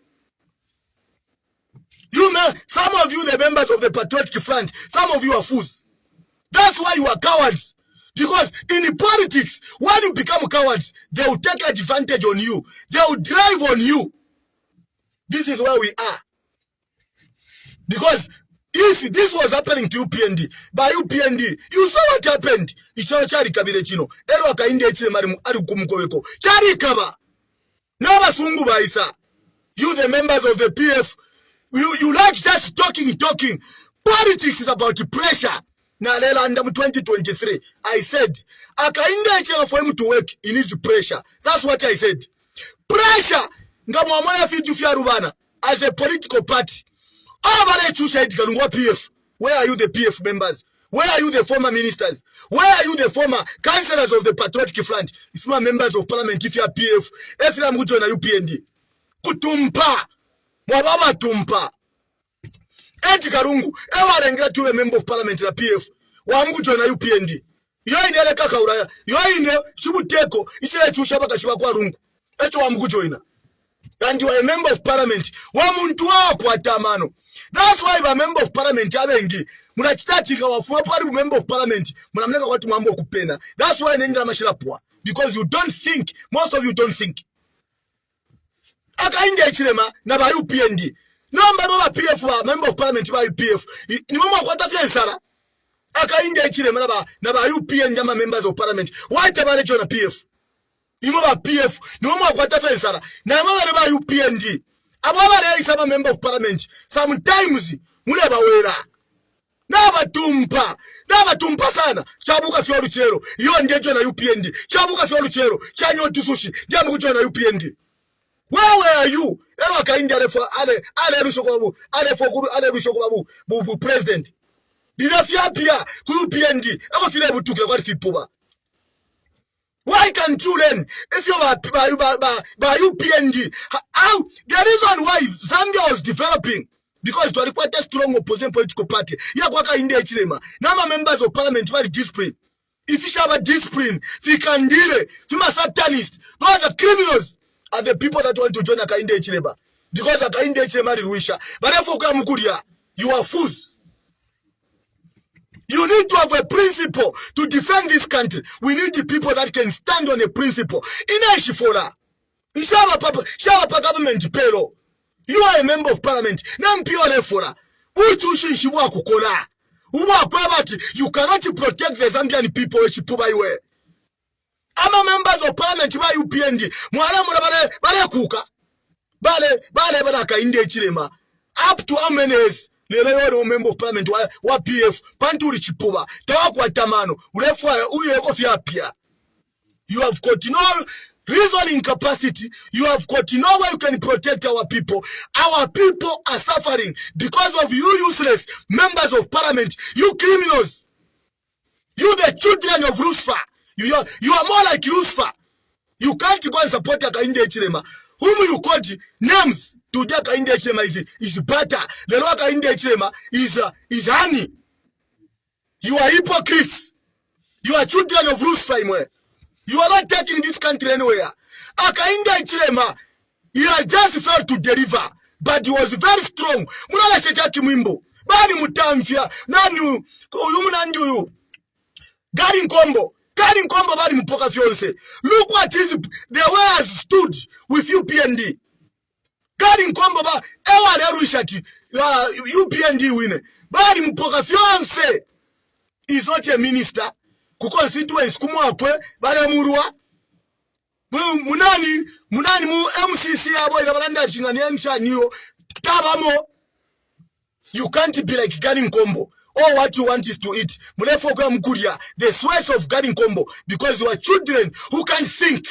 Some of you, the members of the Patriotic Front, some of you are fools. That's why you are cowards. Because in politics, when you become cowards, they will take advantage on you. They will drive on you. This is where we are. Because if this was happening to UPND, by UPND, you saw what happened. Chari kabile chino. Ero akainde chile marimu ari kumukoweko. Chari kaba. Naba sungu baisa. You the members of the PF, you like just talking. Politics is about pressure. Na lela under 2023, I said, akainde chile for him to work, he needs pressure. That's what I said. Pressure. Nga mwamwana fitu fia rubana. As a political party. PF. Where are you the PF members? Where are you the former ministers? Where are you the former councillors of the Patriotic Front? If you are members of parliament, if you are PF, if you are mujo na UPND. Kutumpa. Mwababa tumpa. Eti karungu. Ewa rengela tuwe member of parliament na PF. Wamujo na UPND. Yo ine kaka uraya. Yo ine shibuteko. Ichile chusha baka shiba kwa rungu. Echo wamujo ina. And you are a member of parliament. Wamuntu wao kwa tamano. That's why a member of parliament abengi munachitatika wafuma pali member of parliament munamleka kwati mwambo kupena. That's why nenda mashira poa, because you don't think. Most of you don't think. Akainde ichilema na ba UPND namba baba PF ba member of parliament ba UPF ni mama kwata fiensala. Akainde ichilema na ba UPND ama members of parliament why tabale jona PF imo ba PF ni mama kwata fiensala na mama ba UPND ababa isaba member of parliament sometimes muleba wera Naba sana chabuka fyo luchero yo ndejo na UPND chabuka fyo luchero chanyo tusushi ndiamu kujo na UPND. Where are you? Ero akaindi ale rushoko babu president dinafia pia ku UPND ako file butuke kwa tipuba. Why can't you learn if you are by UPND? How the reason why Zambia was developing, because it was quite a strong opposition political party. Yakwaka India Chilema. Nama members of parliament very disciplined. If you have a discipline, if you can deal it, if you are satanists, those are criminals are the people that want to join Akainde Chilema. Because Akainde Chilema is wisha. But therefore, you are fools. You need to have a principle to defend this country. We need the people that can stand on a principle. Inashifora. Shaba government payroll. You are a member of parliament. Nampio fora. Uchushi shiwa kukola. Uwa kwabati. You cannot protect the Zambian people. Ama members of parliament ba UPND. Mwala muna bale kuka. Bale Akainde Chilema. Up to how many years? Lelo member of parliament wa PF panturi chipuba tawa kwa tamano urefu uye ko fiapia. You have continued reasoning capacity. You have got no way you can protect our people. Our people are suffering because of you useless members of parliament. You criminals. You the children of Lucifer. You are more like Lucifer. You can't go and support Hakainde Hichilema. Whom you call names to Hakainde Hichilema is butter. The Hakainde Hichilema is honey. You are hypocrites. You are children of Lucifer. You are not taking this country anywhere. Hakainde Hichilema, he has just failed to deliver, but he was very strong. Mulala Shetaki Mwimbo. Bani Mutamfia. Nani uyu. Gary Nkombo bari mpoka fiance. Look what is the way has stood with UPND. Gary Nkombo ba ewa leru ishati UPND wine. Bari mpoka fiance. Is not a minister. Ku constituency kumwakwe bari murua. Munani mu MCC abo inabalanda chingani ensha niyo tabamo. You can't be like Gary Nkombo. All what you want is to eat. The sweat of Gary Nkombo, because you are children who can think.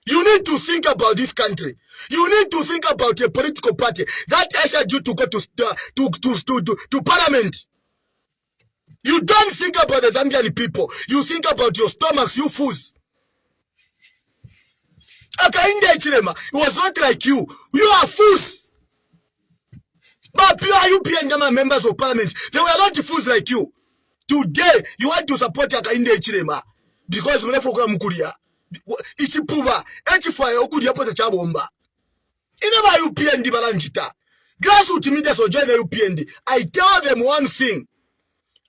You need to think about this country. You need to think about a political party that ushered you to go to parliament. You don't think about the Zambian people. You think about your stomachs, you fools. Hakainde Hichilema, it was not like you. You are fools. But pure UPND members of parliament, they were not fools like you. Today, you want to support Hakainde Hichilema because mnafoka mkuria. Ichipuba, echifaya okudia pote chabomba. Inaba UPND balanjita. Grassroots media so join the UPND. I tell them one thing.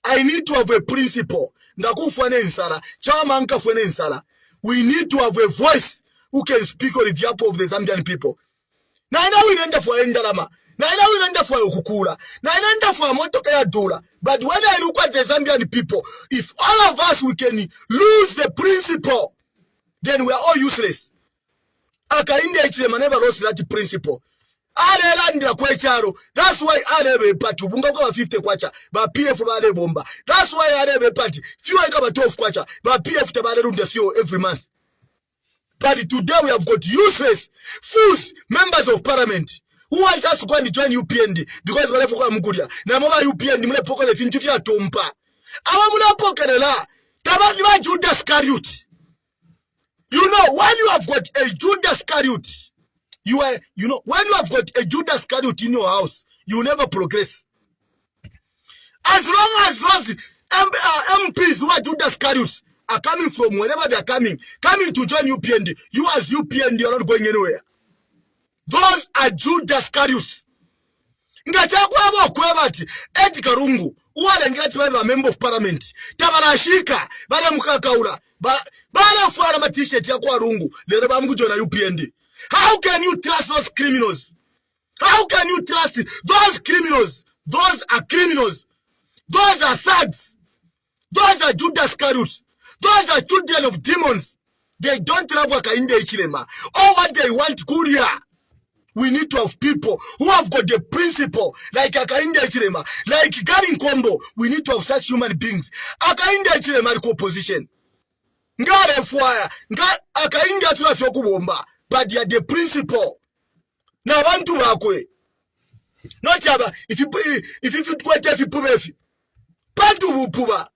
I need to have a principle. Ndakufwane nsala, chama anka fwane nsala. We need to have a voice who can speak on the behalf of the Zambian people. Na ina winenda for endalama. Na ina winenda for ukukula. Na inenda for motoka ya dola. But when I look at the Zambian people, if all of us we can lose the principle, then we are all useless. Hakainde Hichilema never lost that principle. That's why Arebe party bunga kwa 50 kwacha ba PF ba bomba. That's why Arebe party few kama 12 kwacha ba PF tabale runda few every month. But today we have got useless fools members of parliament who want us to go and join UPND because walefu kwa mkuria na mwa UPND mle poka le fintu vya tompa. Awa mule poka la tabani wa Judas Iscariot. You know, when you have got a Judas Iscariot, when you have got a Judas Iscariot in your house, you never progress. As long as those MPs who are Judas Iscariot are coming from wherever they are coming to join UPND, you as UPND are not going anywhere. Those are Judas Iscariot. Ngachakwa abo kwabati Ed Karungu uwale ngati baba member of parliament tabarashika bale mukakaula bale fuara ma t-shirt ya kwa rungu lero bamukujona UPND. How can you trust those criminals? How can you trust those criminals? Those are criminals. Those are thugs. Those are Judas Iscariot. Those are children of demons. They don't love Hakainde Hichilema. All what they want, Kuria. We need to have people who have got the principle, like Hakainde Hichilema, like Gary Nkombo. We need to have such human beings. Hakainde Hichilema is opposition. Ngare fuaya. Hakainde atuna fyoku bomba. But they are the principle. Na bantu bakwe. Not yaba. If you kwete if you pubefi. Bantu bupuba.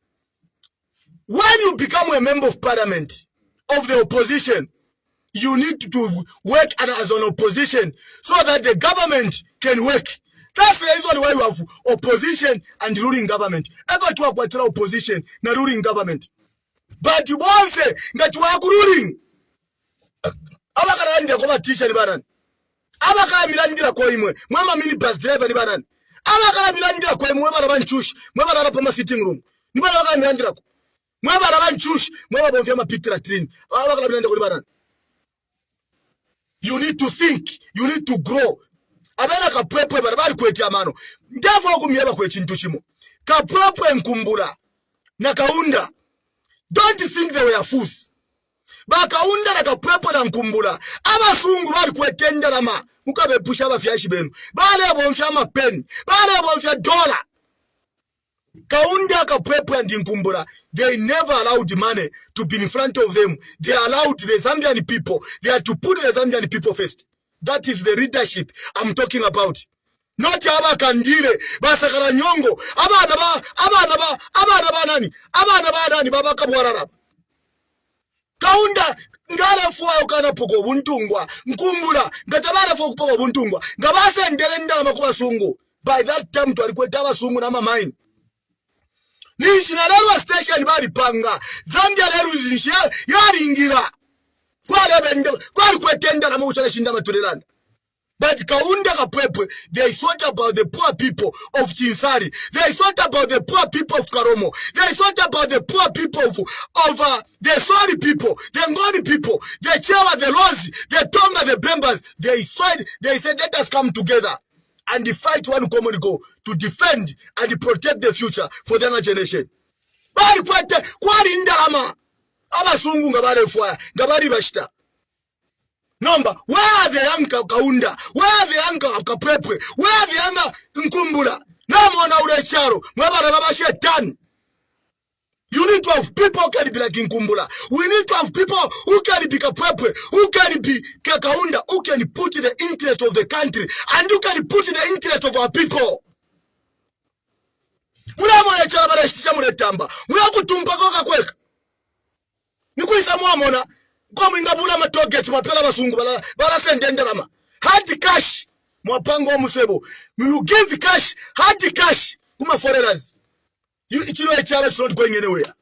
When you become a member of parliament of the opposition, you need to work as an opposition so that the government can work. That's the reason why you have opposition and ruling government. Ever to have opposition na ruling government. But you won't say that you are ruling. Abakara ndi kwa teacher ni baran. Abakara milandira kwa imwe. Mama mini bus driver ni baran. Abakara milandira kwa imwe bana banchush. Mwe bana pa sitting room. Ni bana abakara milandira kwa. Mwe bana banchush. Mwe bana bonfia mapitira train. Abakara milandira kwa baran. You need to think. You need to grow. Abena kapwepwe bana bali kweti amano. Ndafo okumiyaba kwe chintu chimo. Kapwepwe nkumbura. Na kaunda. Don't think they were fools. Bakaunda na kapwepo na nkumbula. Abasungu bali kwetenda lama. Mukabe pusha abafyashi benu. Bale abonfya mapen. Bale abonfya dola. Kaunda kapwepo ndi nkumbula. they never allowed money to be in front of them. They allowed the Zambian people. They had to put the Zambian people first. That is the leadership I'm talking about. Not aba kandile, basakara nyongo, abana nani, baba kabwarara. Kaunda, ngala fuwa ukana poko buntungwa, nkumbura, ngatabara fuwa kupoko buntungwa, ngabasa ndelenda makuwa sungu. By that time, to alikwetaba sungu na mamaini. Nishinalelwa station bali panga, Zambia leru zinishia, yari ingira. Kwali kwetenda na mauchana shinda maturelanda. But Kaunda Kapwepwe, they thought about the poor people of Chinsari. They thought about the poor people of Karomo. They thought about the poor people of the Sori people, the Ngoni people, the Chewa, the Lozi, the Tonga, the Bembas. They said, let us come together and fight one common goal to defend and protect the future for the younger generation. Bari kwete, kwali ndalama. Abasungu ngabari fwa, ngabari bashita. Number, where are the young Kaunda? Where are the young Kapwepwe? Where are the young Nkumbula? Namona urecharo, mwabara babashe tan. You need to have people who can be like Nkumbula. We need to have people who can be Kapwepwe, who can be Kaunda, who can put the interest of the country, and who can put the interest of our people. Muna recharo barashtisha muretamba. Muna kutumpa koka kweka. Nikuisa mwamona. Kwa ingabula matogeti mapela basungu bala sendenderama hard cash mwapango omusebo. You give cash, hard cash kuma foreigners. You challenge is not going anywhere.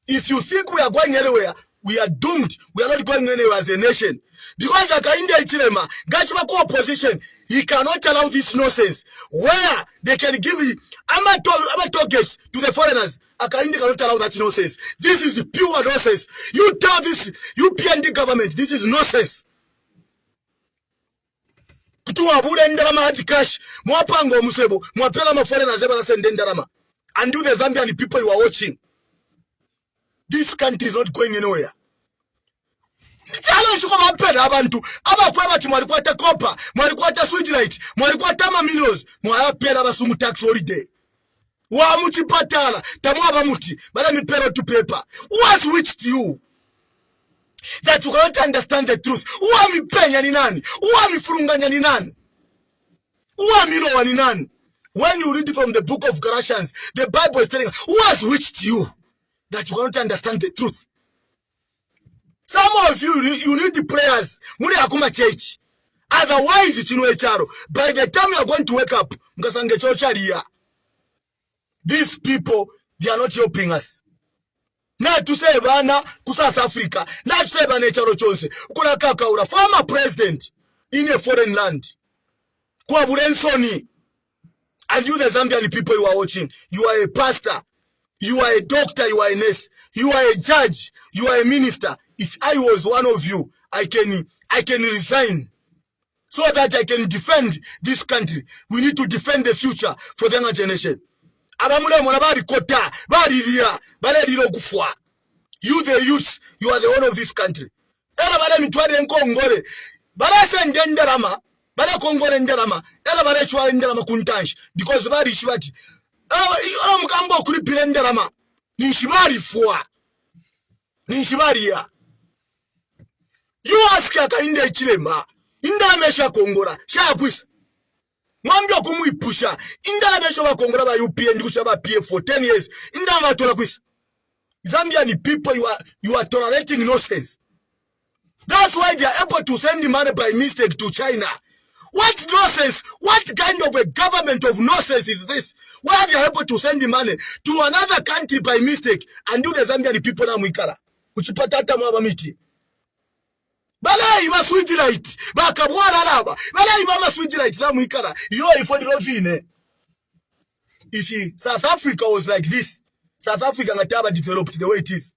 If you think we are going anywhere, we are doomed. We are not going anywhere as a nation. Because Akainde Ichilema, Gachibako opposition, he cannot allow this nonsense where they can give targets to the foreigners. Akainde cannot allow that nonsense. This is pure nonsense. You tell this UPND government, this is nonsense. Kutuwa bude ndarama hati cash, mwapango musebo, mwapela maforeigners zeba la sende ndarama. And do the Zambian people you are watching. This country is not going anywhere. Challenge kwa mpeda abantu abakwe bati mwalikwata kopa mwalikwata switchlight mwalikwata maminos mwapela basungu tax holiday wa muti patala tamwa bamuti bala mipero to paper. Who has witched you that you cannot understand the truth? Who am mipenya ni nani? Who am mifurunganya ni nani? Who am milowa ni nani? When you read from the book of Galatians, the Bible is telling us, who has witched you that you cannot understand the truth? Some of you need the prayers. Mune akuma church. Otherwise, by the time you are going to wake up, these people, they are not helping us. Not to say Bana, South Africa, not to say Bana Charo Chose, Kula Kakaura, former president in a foreign land. Kwaburen Soni. And you, the Zambian people you are watching, you are a pastor, you are a doctor, you are a nurse, you are a judge, you are a minister. If I was one of you, I can resign so that I can defend this country. We need to defend the future for the younger generation. You, the youths, you are the owner of this country. Bala Kongore ndelama, ela bala chwa ndelama kuntanshi, because bali shibati. Ela mkambo kulipira ndelama, ni shibari fuwa, ni shibari ya. You ask Akainde Ichilema, indala mesha Kongora, shaa kwisa. Mwambio kumuipusha, indala mesha wa Kongora ba UPN, kuchaba PF for 10 years, indala matola kwisa. Zambian people, you are tolerating nonsense. That's why they are able to send money by mistake to China. What nonsense? What kind of a government of nonsense is this? Why are they able to send the money to another country by mistake and do the Zambian people na mwikara? Uchipatata mwabamiti. Bala ima switch light. Baka bwala laba. Bala ima switch light na mwikara. Yo ifo di rovine. If South Africa was like this, South Africa ngataba developed the way it is.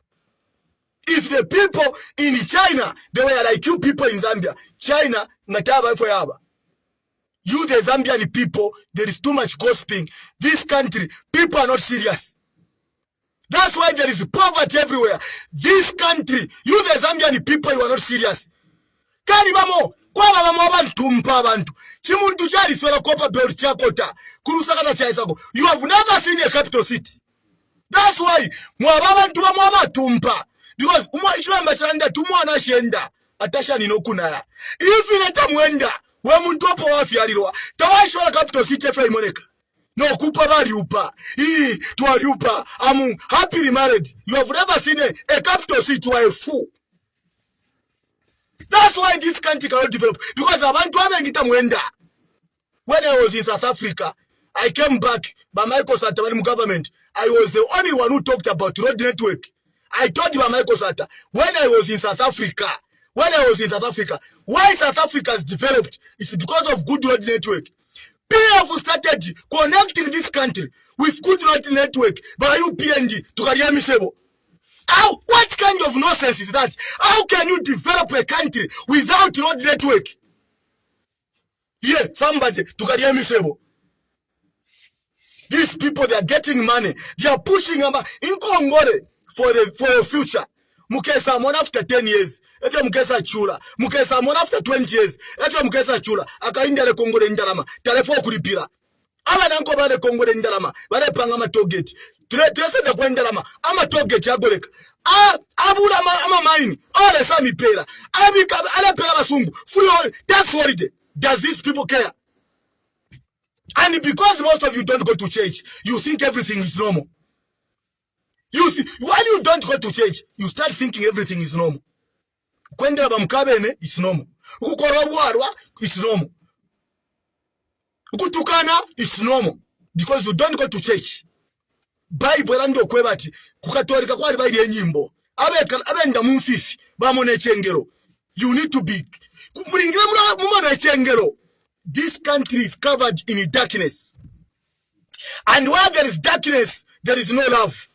If the people in China, they were like you people in Zambia, China ngataba ifo yaba. You, the Zambian people, there is too much gossiping. This country, people are not serious. That's why there is poverty everywhere. This country, you, the Zambian people, you are not serious. Karibamo, kwa mama abantu mpa abantu. Chimuntu chari fela kopa belt chakota. Kurusakata chaisako. You have never seen a capital city. That's why mwababa tuba mwabatumpa because ichwamba chanda tumwana shenda atasha ninokunaya if ineta mwenda we muntu opo wafyalirwa tawashwala capital city Ephraim Moneka no kupa bali upa twali upa I'm happily married. You have never seen a capital city or a fool. That's why this country cannot develop because abantu abengita mwenda. When I was in South Africa, I came back by Michael Sata government. I was the only one who talked about road network. I told you by Michael Sata when I was in South Africa. Why South Africa has developed? It's because of good road network. PF started connecting this country with good road network by UPNG to Kariamisebo. How? What kind of nonsense is that? How can you develop a country without road network? Yeah, somebody to Kariamisebo. These people, they are getting money. They are pushing them in Congole for the future. Mukesa mon after 10 years. Efe mukesa chula. Mukesa mon after 20 years. Efe mukesa chula. Akainda le Congole ndalama. Telefo kulipira. Aba nanko ba le Congole ndalama. Bale panga ma target. Tulese de kwa ndalama. Ama target ya goleka. Abula ama mine. Ole sami pera. Abika ale pera basungu. Free tax holiday. Does these people care? And because most of you don't go to church, you think everything is normal. When you don't go to church, you start thinking everything is normal. Kwendela bamkabene, it's normal. Ukukorobwarwa, it's normal. Ukutukana, it's normal. Because you don't go to church. Bible ando kwebati, kukatolika kwali baidi enyimbo. Abenda mumfifi, bamone chengero. You need to be. Mumana chengero. This country is covered in darkness. And where there is darkness, there is no love.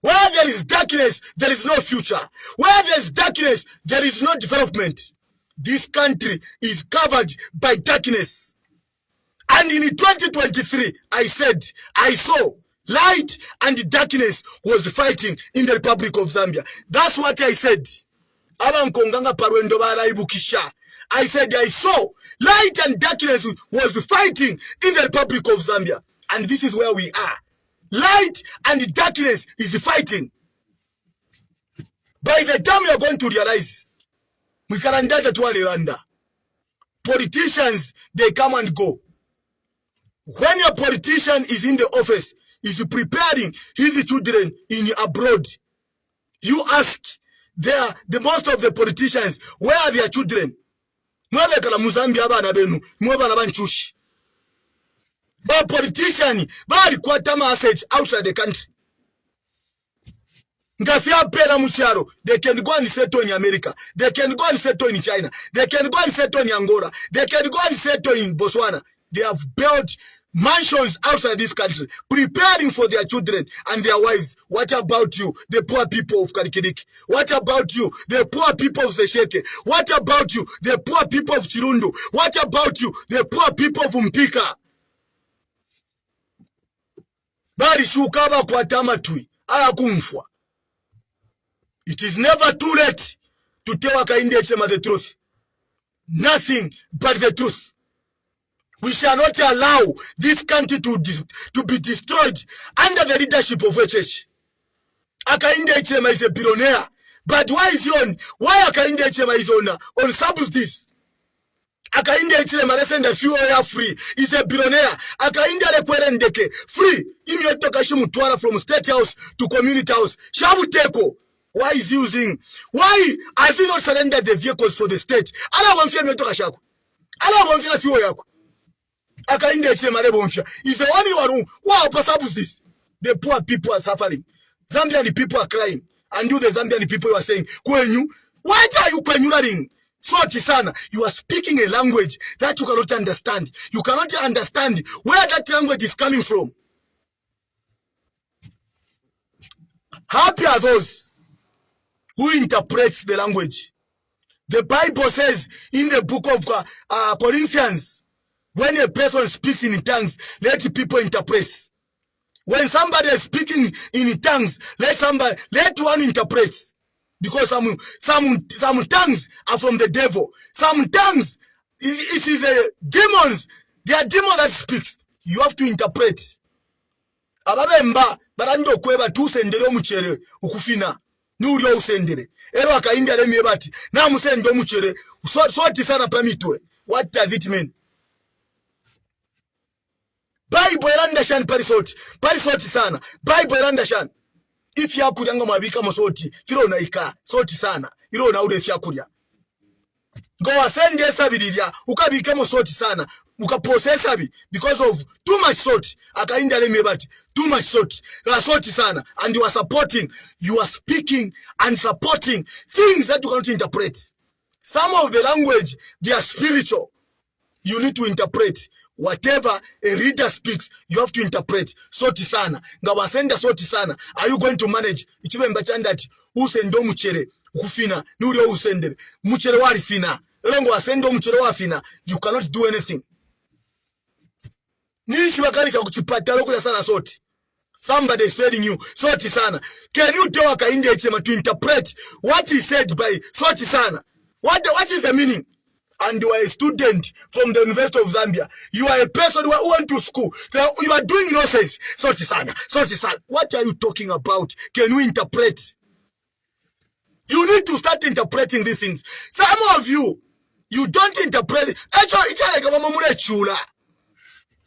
Where there is darkness, there is no future. Where there is darkness, there is no development. This country is covered by darkness. And in 2023, I said, I saw light and darkness was fighting in the Republic of Zambia. That's what I said. I said I saw light and darkness was fighting in the Republic of Zambia. And this is where we are. Light and darkness is fighting. By the time you're going to realize, we can under the politicians, they come and go. When your politician is in the office, is preparing his children in abroad, you ask the most of the politicians, where are their children? Mwabekala Muzambia abana benu, mwabana banchushi. But politicians, bali kwatama assets outside the country. Ngafia pena mucharo, they can go and settle in America. They can go and settle in China. They can go and settle in Angola. They can go and settle in Botswana. They have built mansions outside this country, preparing for their children and their wives. What about you, the poor people of Karikirik? What about you, the poor people of Sesheke? What about you, the poor people of Chirundu? What about you, the poor people of Mpika? Bali shukaba kwa tamatui, aya kumfwa. It is never too late to tell Hakainde Hichilema the truth. Nothing but the truth. We shall not allow this country to be destroyed under the leadership of HH. Hakainde Hichilema is a billionaire. But why is he on? Why Hakainde Hichilema is on subsidies? Hakainde Hichilema listen the fuel air free. Is a billionaire. Hakainde Lekwerendeke free. Imyotoka shimutwala from state house to community house. Shabuteko. Why is he using? Why has he not surrendered the vehicles for the state? Ala wamfia myotoka shaku. Ala wamfia fuel yako. Hakainde Hichilema lebomfia. Is the only one who perceives this. The poor people are suffering. Zambian people are crying. And you, the Zambian people, are saying, Kwenyu, why are you kwenyularing? So Tisana, you are speaking a language that you cannot understand. You cannot understand where that language is coming from. Happy are those who interprets the language. The Bible says in the book of Corinthians, when a person speaks in tongues, let people interpret. When somebody is speaking in tongues, let one interpret. Because some tongues are from the devil. Some tongues, it is the demons. They are demons that speaks. You have to interpret. ababemba barando kweba tusendere omuchere ukufina nuri usendere ero akainda lemye bati na musende omuchere soti sana pamitwe. What does it mean? Bible erandashan parisoti sana. Bible erandashan if yakurya ngo mabika musoti firo naika soti sana iro na ure fyakurya go asende sabiriria ukabika musoti sana ukaprocessa bi because of too much salt akainda lemye bati too much salt salt sana, and you are speaking and supporting things that you cannot interpret. Some of the language, they are spiritual. You need to interpret whatever a reader speaks. You have to interpret. Soti sana ngawasenda soti sana. Are you going to manage ichibemba chandati usendo muchere ukufina nuri usendere muchere wari fina elongo wasendo muchere wa fina, you cannot do anything. Nishi wakalisha kuchipata lokula sana soti. Somebody is telling you soti sana. Can you tell Akainde Hichilema to interpret what he said by soti sana? What is the meaning? And you are a student from the University of Zambia. You are a person who went to school. You are doing nonsense. Soti sana. Soti sana. What are you talking about? Can you interpret? You need to start interpreting these things. Some of you don't interpret.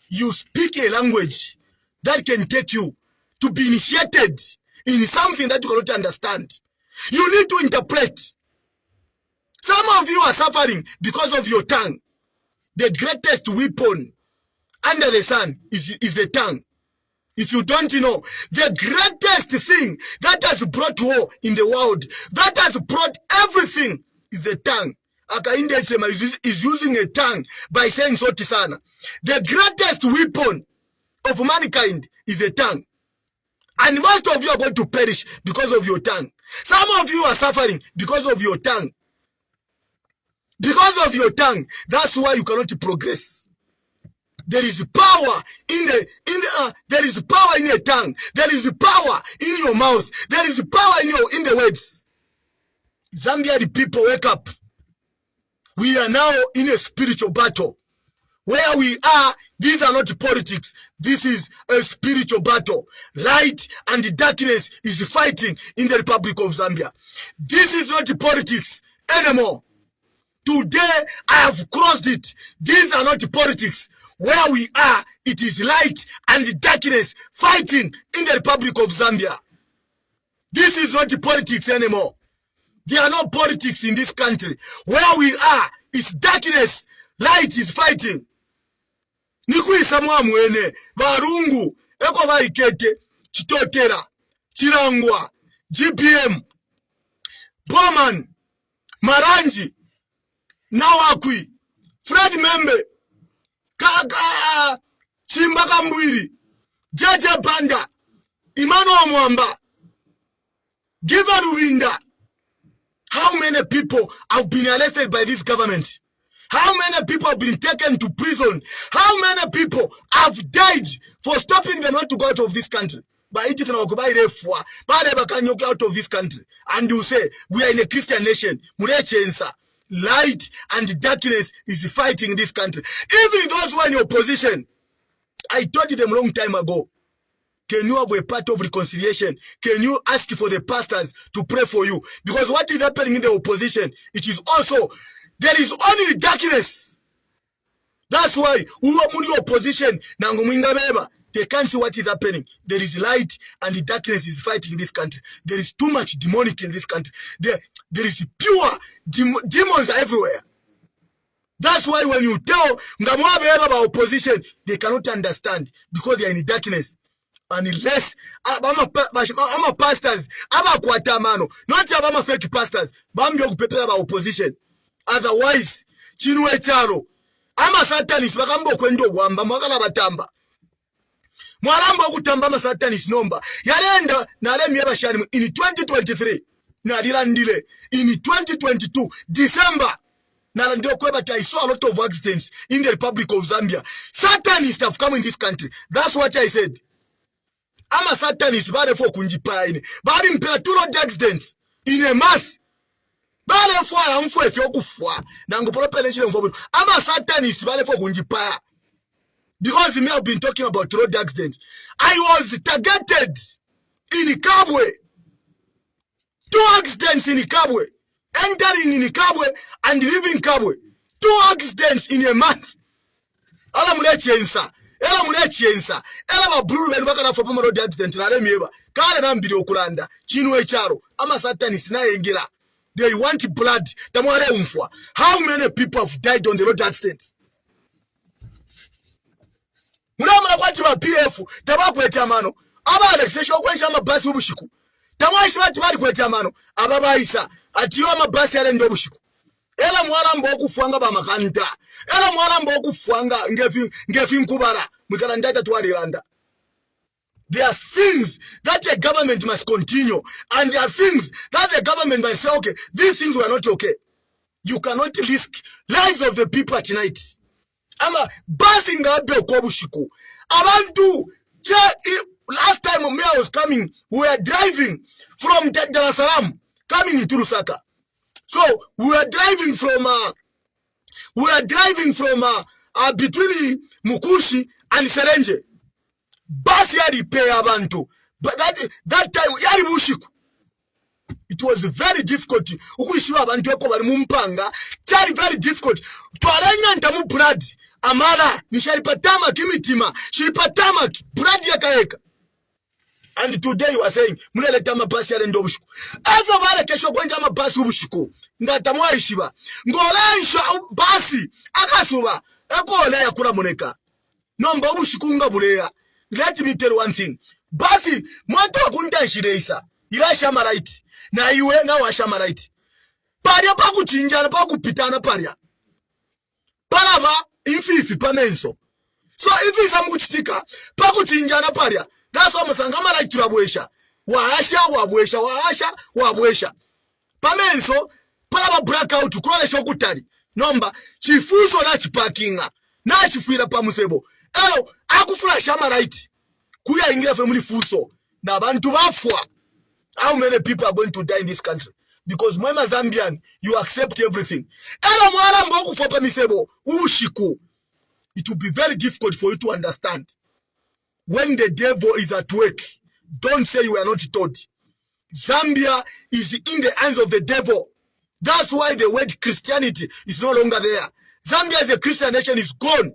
You speak a language that can take you to be initiated in something that you cannot understand. You need to interpret. Some of you are suffering because of your tongue. The greatest weapon under the sun is the tongue. If you don't know, the greatest thing that has brought war in the world, that has brought everything, is the tongue. Akainde Hichilema is using a tongue by saying soti sana. The greatest weapon of mankind is a tongue. And most of you are going to perish because of your tongue. Some of you are suffering because of your tongue. Because of your tongue, that's why you cannot progress. There is power there is power in your tongue. There is power in your mouth. There is power in the words. Zambia, the people, wake up. We are now in a spiritual battle. Where we are, these are not politics. This is a spiritual battle. Light and darkness is fighting in the Republic of Zambia. This is not politics anymore. Today, I have crossed it. These are not politics. Where we are, it is light and darkness fighting in the Republic of Zambia. This is not politics anymore. There are no politics in this country. Where we are, it's darkness. Light is fighting. Nikuisa mwamwene, Varungu, Eko Vaikete, Chitotera, Chirangwa, GPM, Bowman, Maranji, Nawakwi, Fred Membe, Kaka, Chimbaka Mbwiri, Jeje Banda, Emmanuel Mwamba, Giva Ruwinda. How many people have been arrested by this government? How many people have been taken to prison? How many people have died for stopping them not to go out of this country? Out of this country. And you say, we are in a Christian nation. Light and darkness is fighting in this country. Even those who are in opposition, I told them a long time ago, can you have a part of reconciliation? Can you ask for the pastors to pray for you? Because what is happening in the opposition, it is also, there is only darkness. That's why the opposition, they can't see what is happening. There is light and the darkness is fighting in this country. There is too much demonic in this country. There is pure demons everywhere. That's why when you tell about opposition, they cannot understand because they are in darkness. Unless I'm a pastors, I'm a kwatamano, not I'm a fake pastors, I'm about opposition. Otherwise, Chinwe Charo, I'm a satanist, Magambo Kwendo Wamba, Magala Batamba. Mwalamba kutamba ma satanist number. Yalenda na lemi yabashani in 2023. Na dilandile in 2022 December. Na ndio kweba I saw a lot of accidents in the Republic of Zambia. Satanists have come in this country. That's what I said. I'm a satanist, bade for kunjipaine. Bade mpela 2 accidents in a month. Bade for amfu efyo kufwa. Na ngopolo pele chile mfobu. I'm a satanist, bade for kunjipaya. Because me have been talking about road accidents. I was targeted in Kabwe. 2 accidents in Kabwe. Entering in Kabwe and leaving Kabwe. 2 accidents in a month. Ala mulechensa. Ela mulechensa. Ela baburu benu baka na fopoma road accident na lemieba. Kale na mbili okulanda. Chinwe charo. Ama satanist na yengira. They want blood. Tamware umfwa. How many people have died on the road accident? Mulamula kwati ba PF tabakweta mano. Aba alexation kwensha amabasi ubushiku. Tamwashi bati bali kweta mano. Ababayisa atiyo amabasi yale ndo bushiku. Ela mwala mbo okufwanga ba makanta. Ela mwala mbo okufwanga ngefi nkubara. Mwikala ndata tuwalilanda. There are things that the government must continue, and there are things that the government must say, okay, these things were not okay. You cannot risk lives of the people tonight. Ama basi ngabe okobushiku. Abantu last time when I was coming, we were driving from Dar es Salaam coming into Lusaka. So we were driving from between Mukushi and Serenje. Basi yari pay abantu. But that time yari bushiku. It was very difficult. Ukuishiwa abantu yako bari mumpanga. Chari very difficult. Twarenya ntamu brad. Amara nisharipatama kimitima. Shiripatama brad yakaeka. And today you are saying muleleta mabasi yale ndo bushiku. Eva wale kesho kwenja mabasi ubushiku. Ngatamwa ishiba. Ngolansha basi akasuba. Ekola yakura moneka. Nomba ubushiku ngabuleya. Let me tell one thing. Basi mwanto wakuntashireisa. Ila shamaraiti. Na iwe na wa shamaraiti. Paria pa kuchinjana pa kupitana paria. Palava infifi pamenso. So if it's a muchitika pa kuchinjana paria. That's why musangama like turabwesha. Wabwesha. Pamenso palava blackout kulole shokutari. Nomba chifuso na chipakinga. Na chifuira pa musebo. Elo, akufula shamaraiti. Kuya ingira family fuso. Na bantu bafwa. How many people are going to die in this country? Because mwema Zambian, you accept everything. Elo mwala mboku fopa misebo. Ushiku. It will be very difficult for you to understand. When the devil is at work, don't say you are not told. Zambia is in the hands of the devil. That's why the word Christianity is no longer there. Zambia as a Christian nation is gone.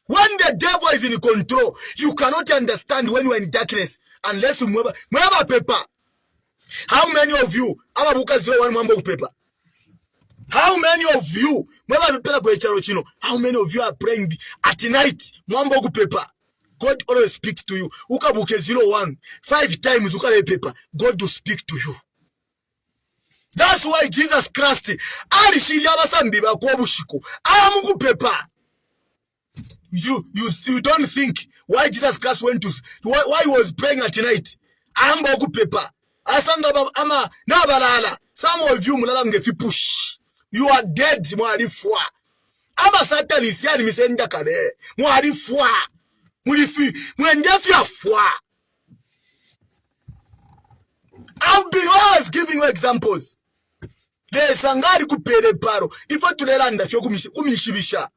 When the devil is in control, you cannot understand when you are in darkness unless you move a paper. How many of you have a paper? How many of you how many of you are praying at night? Paper. God always speaks to you. Ukabuke 01 5 times ukale paper. God will speak to you. That's why Jesus Christ alishiriya basambi bakobushiku. Ayamuku paper. You don't think why Jesus Christ went to why he was praying at night. Amba ku paper. Asanga ama na balala. Some of you mulala mgefi push. You are dead mwari fwa. Ama Satan is here misenda kale. Mwari fwa. Mulifi mwendefi afwa. I've been always giving you examples. There sangari kupere paro. Ifo tulelanda fyo kumishibisha.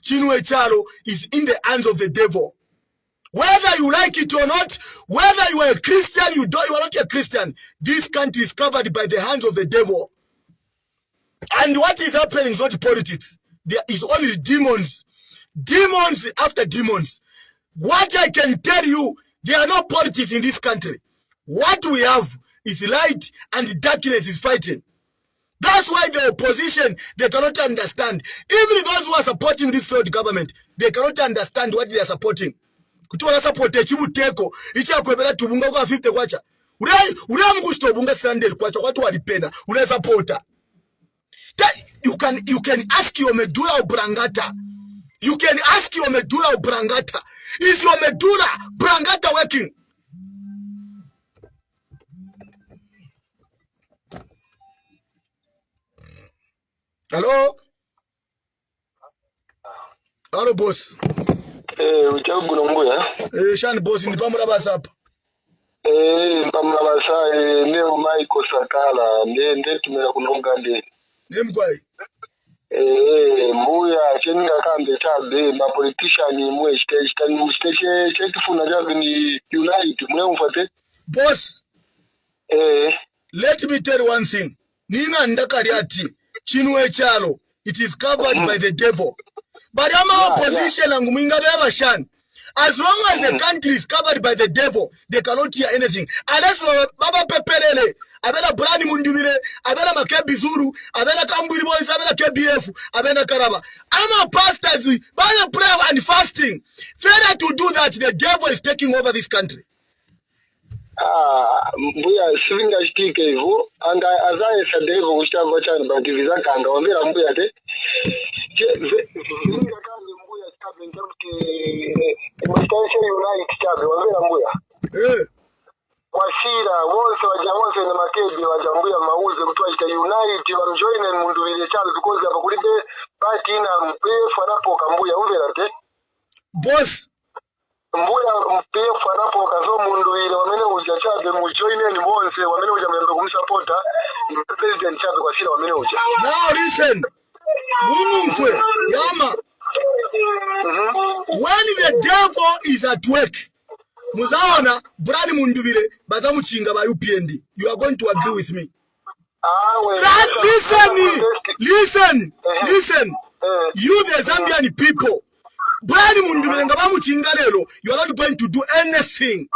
Chinwe Charo is in the hands of the devil. Whether you like it or not, whether you are a Christian, you are not a Christian, this country is covered by the hands of the devil. And what is happening is not politics. There is only demons. Demons after demons. What I can tell you, there are no politics in this country. What we have is light and darkness is fighting. That's why the opposition, they cannot understand. Even those who are supporting this failed government, they cannot understand what they are supporting. Kutuwa support chibuteko, icha kwebela tubunga kwa 50 kwacha. Ule mgusto bunga 300 kwacha, watu walipenda, ule supporter. You can ask your medulla oblongata. You can ask your medulla oblongata. Is your medulla oblongata working? Hello? Hello, boss. Uchagu nongoya. Shani boss ni pamula basapa. Pamula basa leo Michael Sakala nde tumela kunonga nde. Nemkwai. Mbuya chenga kambe tabe ma politician mwe chetifuna jabe ni unite mwe umfate. Boss, let me tell you one thing. Nina ndakali ati chinwe chalo. It is covered by the devil. But ama opposition and Muinga Shan. As long as the country is covered by the devil, they cannot hear anything. Unless Baba Peperele, Abena Brani Mundubile, Abena Makebi Zuru, Abena Kamburi Boys, Abena KBF, Abena Karaba. I'm a pastor by prayer and fasting. Failure to do that, the devil is taking over this country. Mbuya sivinga chitike hivyo and as I said hivyo kuchava chana bandiviza kanga wambira mbuya te sivinga kambi mbuya chabe njabuke Mustachio Unite chabe wambira mbuya washira wonse wajamwonse na makebi wajambuya mauze kutuwa chita Unite wamjoine mundu vile chabe because hapa kulipe party na mpefu anapoka mbuya umbira te boss mbuya mpefu anapoka zo mundu vile wamene uja chabe mujoine ni wonse wamene uja mwendo kumisapota president chabe kwa shira wamene uja. Now listen Mumumfwe Yama when the devil is at work muzaona Brani Munduvire bazamuchinga ba UPND. You are going to agree with me. Listen. You the Zambian people, Brani Munduvire ngabamuchinga lelo, you are not going to do anything.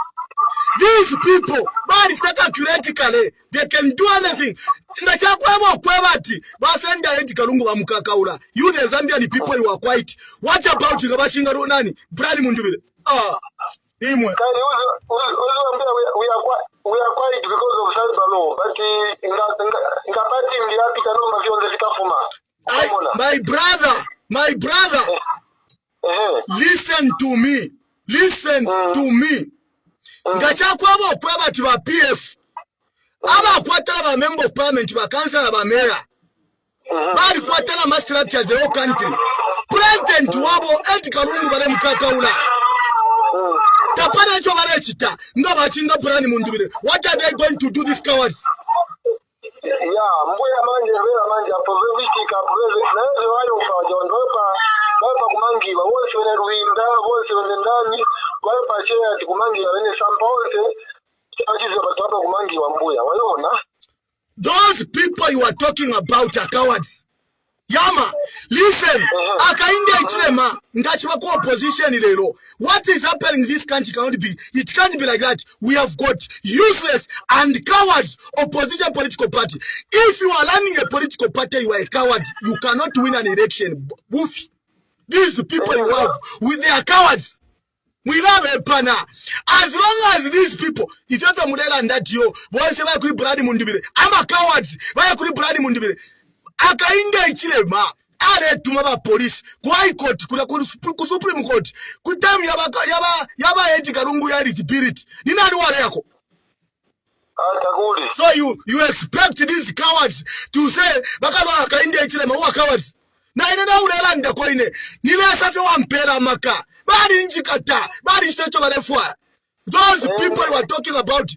These people, but it's not theoretically, they can do anything. You the Zambian people, you are quiet. What about you? Brani Munduvire? We are quiet because of cyber law, but my brother, listen to me. Ngachakwabo kwaba tiba PF. Aba kwatala ba member of parliament ba council ba mayor. Bali kwatala ma structure the whole country. President wabo Kalungu bale mukakaula. Tapana chobale chita. Ndo bachinga Brani Munduvire. What are they going to do, these cowards? Yeah, mbuya manje apovevitika nazo wayo kwa jondopa baba kumangiwa wose wene ruinda wose wene ndani wapa chea tikumangiwa wene sampose chachizo batapa kumangiwa mbuya wayona. Those people you are talking about are cowards. Yama, listen, akainde ichilema, ngachiwa kwa opposition lelo. What is happening in this country cannot be. It can't be like that. We have got useless and cowards opposition political party. If you are running a political party, you are a coward. You cannot win an election. Woofy. These people you have, with their cowards. We love a pana. As long as these people, if you have a model and that you, boys, why could Brani Munduvire? I'm a coward. Why could Brani Munduvire? Akainde ichilema ale tumaba police kwa high court kuna ku supreme court kutamu yaba eti Kalungu ya spirit ni nani wale yako atakuli. So you expect these cowards to say bakaba akainde ichilema huwa cowards na inena ulelanda kwa ine nile safi wa mpera maka bali njikata bali chitecho balefwa. Those people you are talking about